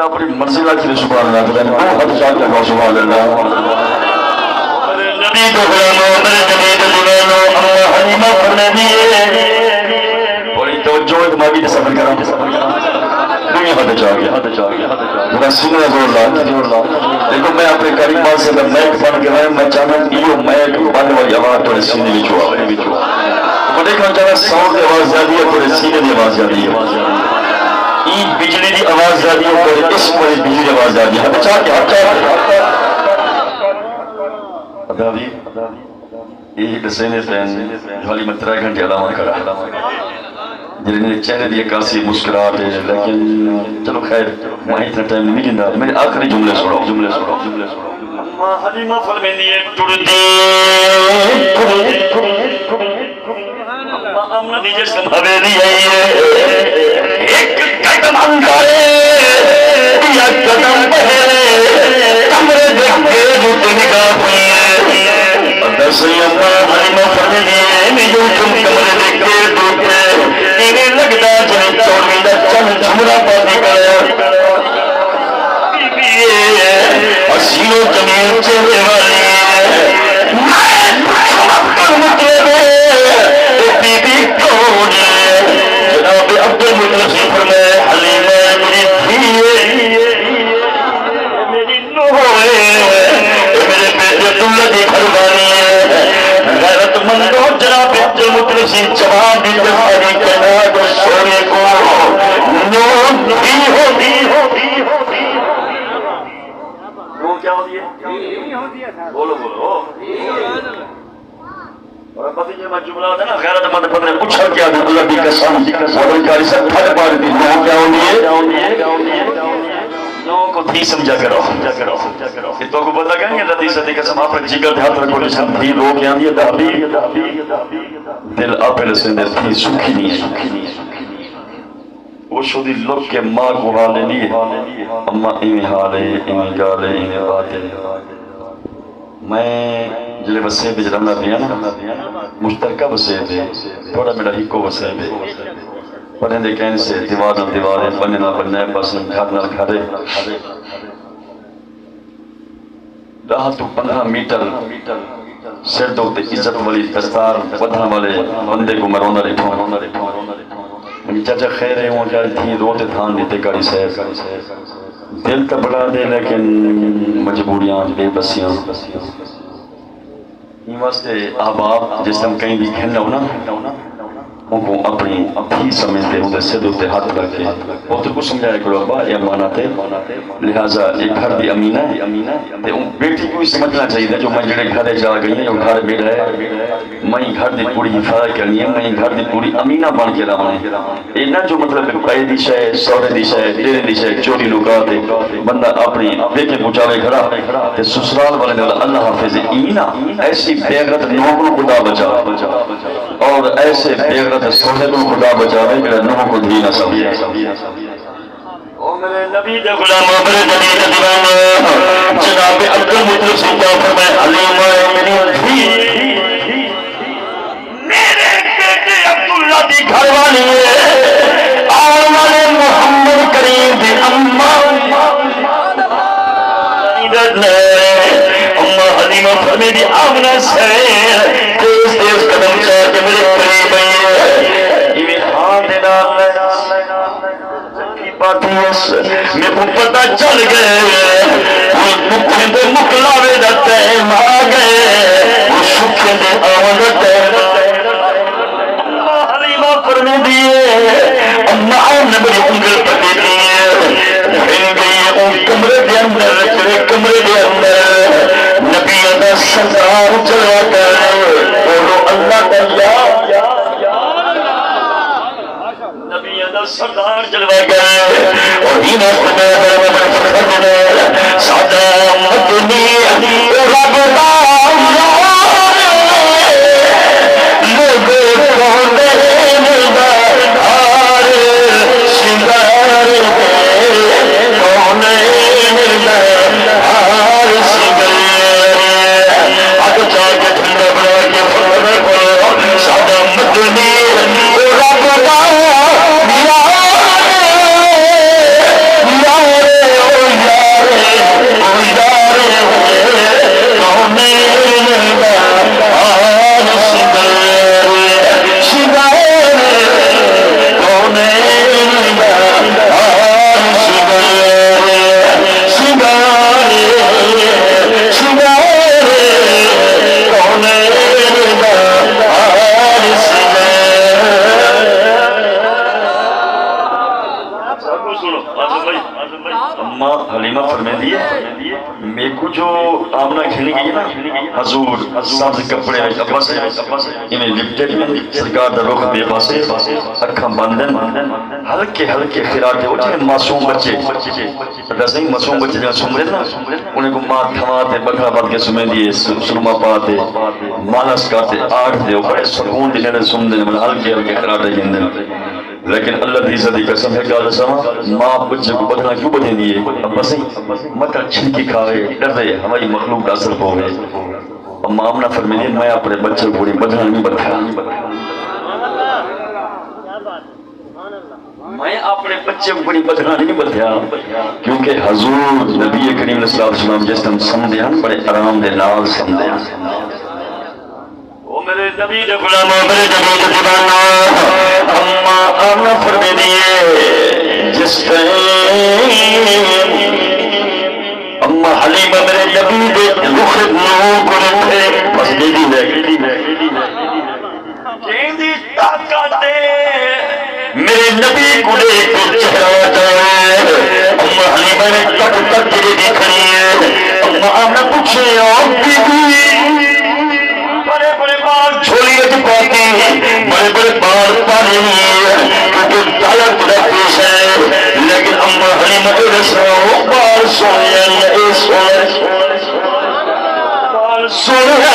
اپنی منزل کی سبحان اللہ تعالی وہ حد جان کے سبحان اللہ نبی کو غلاموں میرے نبی کو غلاموں اللہ حلیمہ فرمانے دیے بڑی توجہ ہے تمہاری کے سفر کرا دنیا حد جا گیا ذرا سننا زور لا دیکھو میں اپنے قریب بات سے میں ایک بن کے میں چاہتا ہوں یہ میں ایک بن والی آواز تھوڑے سینے میں چھوا میں دیکھنا چاہتا ہوں ساؤنڈ کی آواز زیادہ ہے تھوڑے سینے کی آواز زیادہ ہے این بجلی دی آواز زیادی ہے اور اس پر بجلی دی آواز زیادی ہے بچا کے ادابی یہی دسینے فین جو حالی میں 3 گھنٹے علامہ کرا جنہیں چہرے دی کاسی مسکراہٹ ہے، لیکن چلو خیر میں اتنا ٹائم نہیں گندا، میرے آخری جملے سنو حلیمہ فرمیندی ہے ٹردی اماں دی جسم حویلی آئی ہے، ایک قدم اندارے یا قدم پہلے کمرے دیکھ کے جوتے نگاہ ہوئی ہے، دسی اماں حلیمہ فرمیندی ہے میں جو تم کمرے دیکھ کے جوتے انہیں لگتا جنہیں چوڑی دا چند جمرہ پاتی کرے حسینو جمیل چہرے والی میں مکر مطلب بی بی کون ہے؟ جناب عبدالمطلب فرمائے حلیمہ میری دھی میری نوح ہے، میرے بیٹے عبداللہ دی گھر والی ہے، غیرت مندو جناب عبدالمطلب جوان دی دفاعی کہنا تو سونے کو نوح بھی ہوتی کیا ہوتی ہے؟ بولو بولو اور پتہ یہ میں جملہ ہوتا ہے نا غیرت مند پتہ نے پوچھا کیا تھا اللہ کی قسم وطنکاری سے پھٹ پاڑ دی نو کیا ہوتی ہے نو کو تھی سمجھا کرو کہ تو کو پتہ کہیں گے اللہ کی قسم آپ نے جگر ہاتھ رکھو جسم تھی رو کے آندی ہے دل آپ لسے نے تھی سکھی نہیں وہ شدی لوگ کے ماں کو حالے لیے اماں ایمی حالے ایمی گالے ایمی باتیں میں جلے وسے بے جرمہ دیا نا مشترکہ وسے بے تھوڑا میرا ہکو وسے بے پڑھیں دے کہنے سے دیوار نہ دیوارے بننے نہ بننے بس گھر نہ گھرے راہ تو 15 میٹر سر دو تے عزت والی دستار بدھنا والے بندے کو مرونا رہتا چاچا خیر ہے وہاں جائے تھی روتے تھان دیتے گاڑی سیر دل تو بڑا دے لیکن مجبوریاں بے بسیاں یہ واسطے آباب جس ہم کہیں بھی کھلنا ہونا ان کو اپنی بھی سمجھتے ہوں سے دوتے ہاتھ رکھے وہ تو کچھ سمجھایا کرو ابا یہ امانت ہے لہٰذا ایک گھر دی امینہ ہے تے ان بیٹی کو بھی سمجھنا چاہیے جو میں جڑے گھرے جا گئی ہیں جو گھر بیٹھا ہے میں گھر دی پوری حفاظت کرنی ہے میں گھر دی پوری امینہ بن کے رہا ہوں یہ نہ جو مطلب پائے دی شے سورے دی شے ڈیرے دی شے چوری لکا دے بندہ اپنی دیکھے پہنچاوے کھڑا تے سسرال والے نے اللہ حافظ اینا ایسی بےغت نوح کو خدا بچا اور ایسے بےغت سونے کو خدا بچاوے میرا نوح کو دھی نہ سمجھے او میرے نبی دے غلام میرے نبی دے دیوانہ جناب عبدالمطلب صدیق فرمائے حلیمہ میری دھی میرے بیٹے عبداللہ دی گھر والی ہے آن والے محمد کریم دی اماں اماں حلیمہ فرمائے دی آمنہ سے تیز تیز قدم چاہ کے میرے قریب آئی ہے یہ ہاں دینا میں کو پتہ چل گئے وہ مکھے دے مکلاوے دا ٹائم آ گئے وہ سکھے دے آن دا ٹائم اماں حلیمہ فرمی دیئے اماں نے بڑی انگل پتی دیئے بھین گئی ان کمرے دے اندر رکھے کمرے دے اندر نبی دا سردار چلا کر بولو اللہ کا سردار جلوہ گئے اور دینا سادہ مدنی رب دا لوگ کونے مدار شنگار کونے مدار شنگار آگے چاہ کے دھنڈا بنا کے فرمانا کرو سادہ مدنی رب دا یارے اما حلیمہ فرمیندی ہے میرے کو جو آمنہ کھیلی گئی نا حضور سبز کپڑے ابس انہیں لپٹے سرکار در رخ بے پاسے اکھاں بندن ہلکے ہلکے خیراتے اٹھے معصوم بچے ویسے ہی معصوم بچے جہاں سن رہے نا انہیں کو ماں تھماتے بکھا بات کے سمیں دیے سرما پاتے مالس کرتے آٹھ دے بڑے سکون دینے دے سن دینے من ہلکے ہلکے خیراتے جندن لیکن اللہ دی صدی قسم ہے کہ اللہ سما ماں بچے کو بدلنا کیوں بدلیں دیئے اب بس ہی مطلب چھنکی کھاوے ڈر دے ہماری مخلوق کا اثر پہوے اب ماں امنہ فرمیدی میں اپنے بچے کو بدلنا نہیں بدلیا میں اپنے بچے کو بڑی بدلنا نہیں بدلیا کیونکہ حضور نبی کریم صلی اللہ علیہ وسلم جس طرح سمدھے ہیں بڑے آرام دے نال سمدھے ہیں میرے نبی دے غلاموں میرے نبی دے دیوانوں اما آمنہ فرمیدیے جس ٹائم اما حلیمہ میرے نبی دے رخ نور کو رکھے بس دیدی ہے کہندی طاقت میرے نبی کو لے کر چہرہ جائے اما حلیمہ نے تک تک دیدی کھڑی ہے اما آمنہ پوچھے اور بیدی چھوڑی اچھ پاتی بڑے بڑے بار پانی کیونکہ طالب خدا پیش ہے لیکن اما حلیمہ رسو بار سویا یا سویا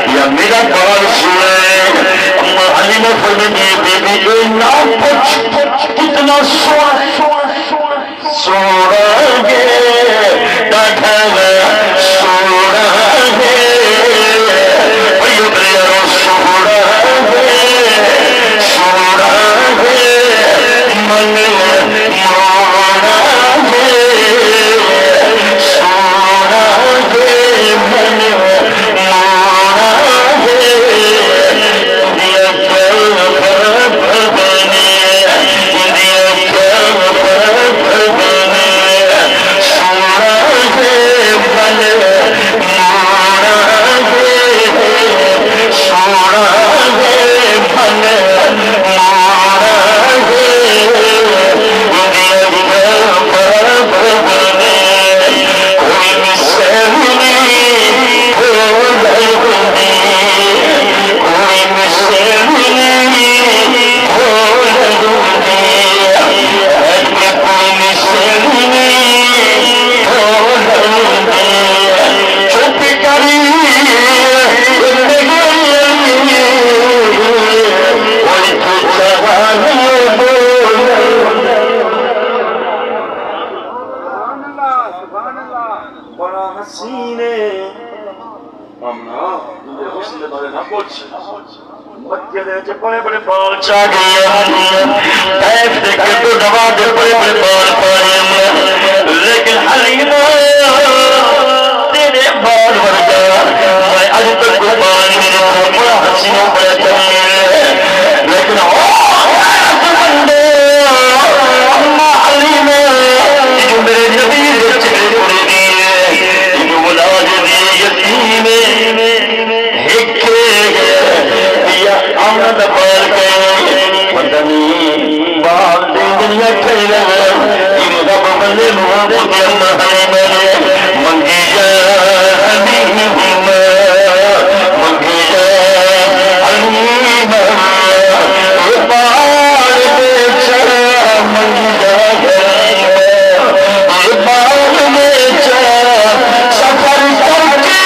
یا میرا بار سویا اما حلیمہ فرمیدی بی بی اے نام پچھ کتنا سوڑا گے ڈاٹھا سوڑا گے بڑے بڑے بال چاہ گیا پیف دیکھ کے تو دبا دے بڑے بڑے بال پائے لیکن حلیمہ تیرے بال ورگا میں آج تک کوئی بال میرے بڑا حسینوں بڑا چاہیے لیکن بندے اما حلیمہ جو میرے نبی دے چہرے پڑے دیئے جو ملاج دیئے یتیم آمد بال گئے پتنی بال دے دنیا کھڑی لگا امدب بلے محمد اما حلیمہ منگی جا حلیمہ منگی جا حلیمہ بال دے چا منگی جا حلیمہ بال دے چا سفر کر کے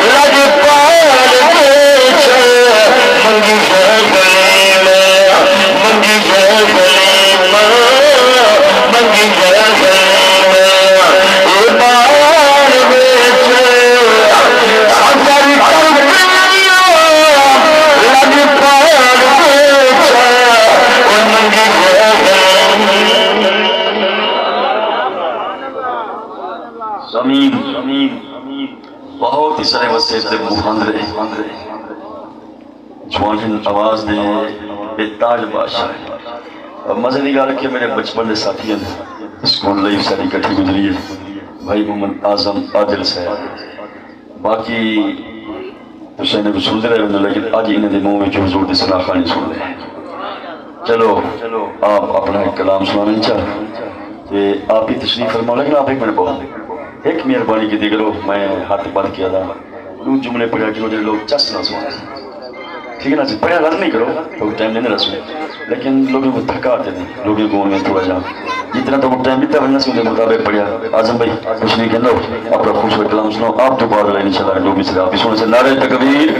لگ پال دے چا منگی جا حلیمہ منگی جا حلیمہ منگی جا حلیمہ بال دے چا سفر کر کے لگ پال دے چا منگی جا زمین بہت ہی سارے وسیع سے مہاندرے جوان آواز دے بے تاج بادشاہ اب مزے نہیں گا رکھے میرے بچپن دے ساتھی ہیں اسکول لائف ساری کٹھی گزری ہے بھائی محمد اعظم عادل صاحب باقی تو سے نے سنتے رہے لیکن آج انہیں دے منہ میں جو حضور دی صلاح خانی سن رہے ہیں چلو آپ اپنا ایک کلام سنانا چاہ آپ ہی تشریف فرماؤ، لیکن آپ ایک منٹ بہت ایک مہربانی کی کرو، میں ہاتھ بند کیا تھا دو جملے پڑھا کہ وہ لوگ چس نہ سنا، ٹھیک ہے نا؟ پڑھا غلط نہیں کرو تو ٹائم نہیں رسو، لیکن لوگوں کو تھکا آتے ہیں، لوگوں کو میں تھوڑا جا جتنا تو ٹائم دیتا بننا سی کے مطابق پڑھیا۔ اعظم بھائی کچھ نہیں کہنا، اپنا خوبصورت کلام سنو، آپ تو بعد ان شاء اللہ لوگ سے آپ سنو سے نعرہ تکبیر،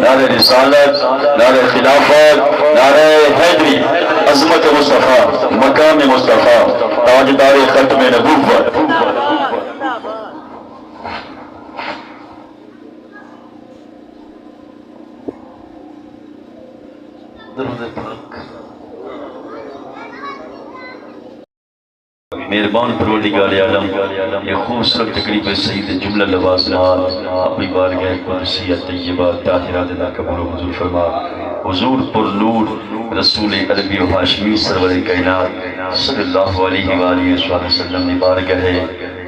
نعرہ رسالت، نعرہ خلافت، نعرہ حیدری، عظمت مصطفیٰ، مقام مصطفیٰ، تاجدار ختم نبوت۔ مہربان پروردگار عالم، یہ خوبصورت تقریب سید جملہ لوازمات اپنی بارگاہ قدسیہ طیبہ طاہرہ دنا قبول و منظور فرما۔ حضور پر نور رسول عربی و ہاشمی سرور کائنات صلی اللہ علیہ وآلہ وسلم نے بارگاہ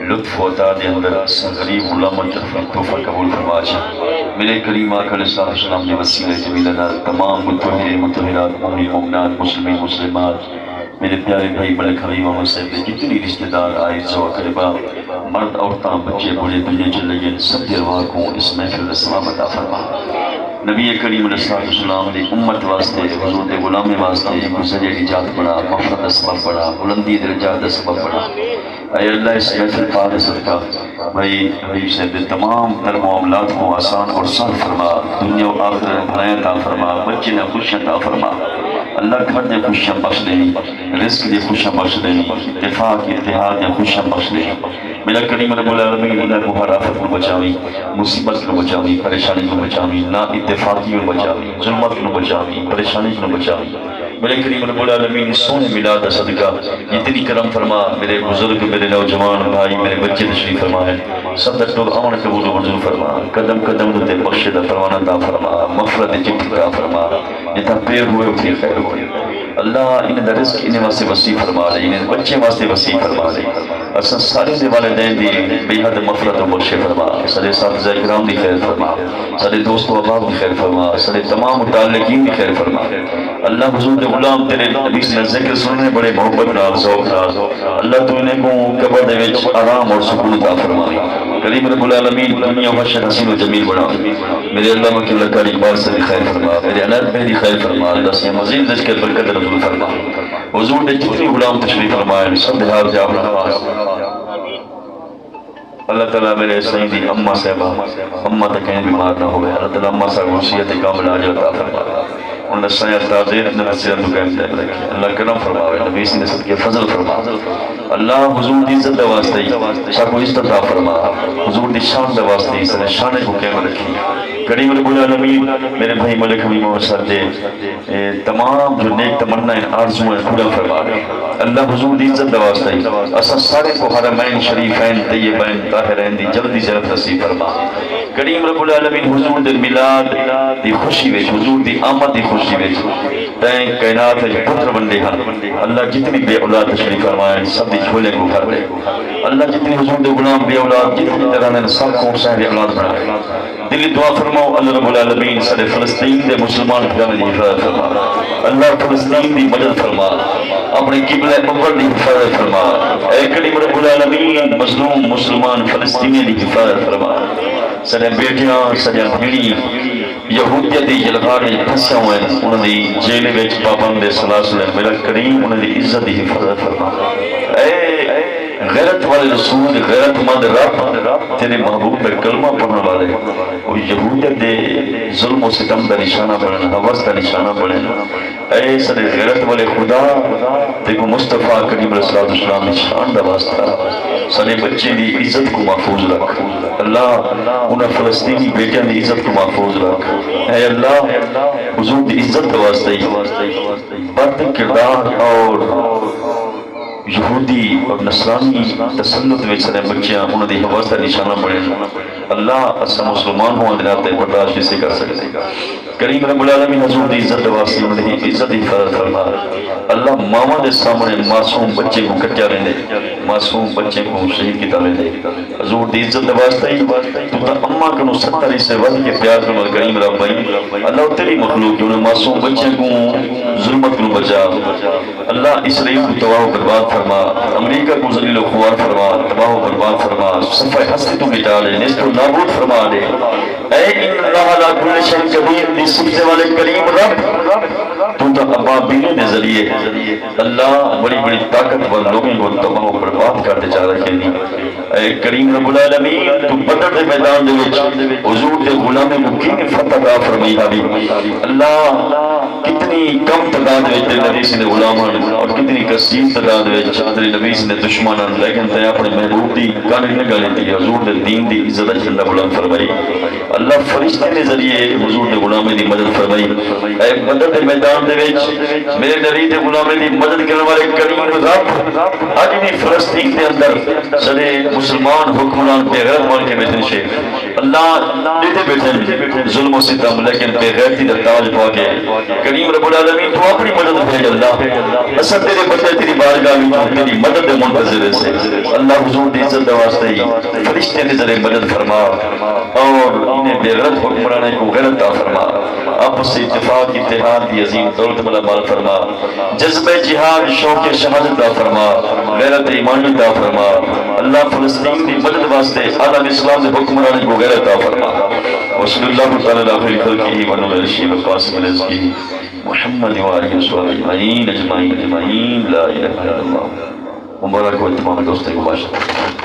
لطف و عطا دے اندر غریب غلامن طرف تحفہ قبول فرما چاہ۔ میرے کریم آقا علیہ السلام نے وسیلہ جمیلہ تمام متحر متحرات مومنین مومنات مسلمین مسلمات، میرے پیارے بھائی ملک حبیب محمد صاحب نے جتنی رشتہ دار آئے زو اقربا مرد عورتاں بچے بوڑھے دنیا چلے گئے سب کی ارواح کو اس محفل میں ثواب عطا فرما۔ نبی کریم علیہ السلام نے امت واسطے حضور دے غلام واسطے گزر نجات بنا، مغفرت کا سبب بنا، بلندی درجات کا سبب بنا۔ اے اللہ اس محفل پاک صدقہ بھائی حبیب صاحب نے تمام تر معاملات کو آسان اور سہل فرما، دنیا و آخرت بھلائیاں عطا فرما، بچے نے خوشیاں عطا فرما۔ اللہ گھر دے خوشیاں بخش دینی، رزق دے خوشیاں بخش دینی، اتفاق اتحاد دے خوشیاں بخش دینی۔ میرا کریم رب العالمین اللہ کو ہر آفت کو بچاوی، مصیبت کو بچاوی، پریشانی کو بچاوی، نا اتفاقی کو بچاوی، ظلمت کو بچاوی، پریشانی کو بچاوی۔ میرے کریم رب العالمین سونے میلاد کا صدقہ اتنی کرم فرما، میرے بزرگ، میرے نوجوان بھائی، میرے بچے تشریف فرمائے، سب تک لوگ امن قبول و منظور فرما، قدم قدم تے بخش دا فرمانا عطا فرما، مغفرت جت عطا فرما، جتنا پیر ہوئے اتنی خیر ہوئے۔ اللہ انہیں دا رزق انہیں واسطے وسیع فرما لے، انہیں بچے واسطے وسیع فرما لے، اصلا سارے دے والدین دی بے حد مغفرت و بخش فرما، سارے ساتھ کرام دی خیر فرما، سارے دوست و احباب دی خیر فرما، سارے تمام متعلقین دی خیر فرما۔ اللہ حضور دے غلام تیرے نبی سے ذکر سننے بڑے محبت نال ذوق نال، اللہ تو انہیں کو قبر دے وچ آرام اور سکون عطا فرما۔ کریم رب العالمین دنیا و حشر حسین و جمیل بنا، میرے اللہ مکی اللہ تعالی اقبال سے خیر فرما، میرے عنایت میں دی خیر فرما، اللہ سے مزید رزق برکت رسول فرما۔ حضور نے جتنی غلام تشریف فرمائے سب دیہات سے آپ پاس اللہ تعالیٰ میرے سیدی اماں صاحبہ اماں تک کہیں بیمار نہ ہوئے، اللہ تعالیٰ اماں صاحب وصیت کامل عاجل عطا فرما، انہیں سیاح تعدیر نفسیت کو قائم دے رکھے، اللہ کرم فرماوے، نبی سے نسب کے فضل فرما، اللہ حضور دی عزت واسطے سب کو عزت عطا فرما، حضور دی شان واسطے سب شان کو قائم رکھی۔ کریم رب العالمین میرے بھائی ملک حبیب محمد صاحب دے تمام جو نیک تمنا آرزویں پورا فرما دے، اللہ حضور دی عزت واسطے اساں سارے کو حرمین شریفین طیبین طاہرین دی جلدی زیارت نصیب فرما۔ کریم رب العالمین حضور دے میلاد دی خوشی وچ، حضور دی آمد دی خوشی وچ تین کائنات وچ پتر بندے ہیں، اللہ جتنی بے اولاد تشریف فرمائے سب دی جھولے کو بھر دے، اللہ جتنی حضور دے غلام بے اولاد جتنی طرح نے سب کو صاحب اولاد بنائے۔ دلی دعا فرماؤ اللہ رب العالمین سارے فلسطین دے مسلمان بھائیوں دی حفاظت فرما، اللہ فلسطین دی مدد فرما، اپنے قبلہ اول دی حفاظت فرما، اے کریم رب العالمین مظلوم مسلمان فلسطینی دی حفاظت فرما، سارے بیٹیاں سارے بھیڑی یہودیت دی جلغار میں پھنسے ہوئے انہوں دی جیل وچ پابند سلاسل میرا کریم انہوں دی عزت دی حفاظت فرما۔ اے غیرت والے رسول غیرت مند رب تیرے محبوب پر کلمہ پڑھنے والے وہ یہودیت دے ظلم و ستم دا نشانہ بڑھن، حوث دا نشانہ بڑھن، اے سارے غیرت والے خدا دیکھو مصطفیٰ کریم علیہ السلام نشان دا واسطہ سارے بچے دی عزت کو محفوظ رکھ، اللہ انہیں فلسطینی بیٹیاں دی عزت کو محفوظ رکھ، اے اللہ حضور دی عزت دا واسطہ بد کردار اور یہودی اور نصرانی تسلط میں سارے بچیاں انہوں دی حواس کا نشانہ بڑھے، اللہ اسا مسلمان ہوں دلاتے برداشت سے کر سکتے۔ کریم رب العالمین حضور دی عزت واسطے انہوں دی عزت حفاظت فرما، اللہ ماما دے سامنے معصوم بچے کو کٹیا رہنے معصوم بچے کو شہید کی طرح دے حضور دی عزت واسطے تو تا اماں کنو 70 سے ود کے پیار کرو کریم رب بھائی اللہ تیری مخلوق انہیں معصوم بچے کو ظلمت کو بچا اللہ اسرائیل کو تباہ و برباد فرما امریکہ کو ذلیل و خوار فرما تباہ و برباد فرما صفحہ ہستی تو مٹا لے نیست و نابود فرما لے اے ان اللہ لا کل شیء قدیر دی سبزے والے کریم رب تو تا ابابیل دے ذریعے اللہ بڑی بڑی طاقتور لوگوں کو تباہ و برباد کرتے جا رہے ہیں اے کریم رب العالمین تو بدر دے میدان دے وچ حضور دے غلاموں کو کی فتح عطا فرمائی حبیب اللہ کتنی کم تعداد وچ تے نبی سے غلامان اور کتنی کثیر تعداد وچ تیرے نبی سے دشمنان لیکن تے اپنے محبوب دی کان نہ گلے دی حضور دے دین دی عزت جھنڈا بلند فرمائی اللہ فرشتے کے ذریعے حضور دے غلاموں دی مدد فرمائی اے بدر دے میدان دے وچ میرے نبی دے غلاموں دی مدد کرنے والے کریم رب اج بھی فلسطین دے اندر سارے مسلمان حکمران بے غیرت مان کے بیٹھے ہیں اللہ دیتے بیٹھے ظلم و ستم لیکن بے غیرتی دا تاج پا کے کریم رب العالمین تو اپنی مدد بھیج اللہ اصل تیرے بندے تیری بارگاہ میں تیری مدد دے منتظر سے اللہ حضور دی عزت واسطے فرشتے کے ذریعے مدد فرما اور انہیں بے غیرت حکمرانے کو غیرت عطا فرما آپس سے اتفاق اتحاد دی عظیم دولت ملا مال فرما جذبہ جہاد شوق شہادت عطا فرما غیرت ایمانی عطا فرما اللہ فلسطین کی مدد واسطے عالم اسلام کے حکمرانے کو غیرت عطا فرما وصلی اللہ تعالی علی خیر خلقہ و نور الشیب القاسم الازکی محمد و آلہ وصحبہ اجمعین لا الہ الا اللہ مبارک و تمام دوستوں کو باشد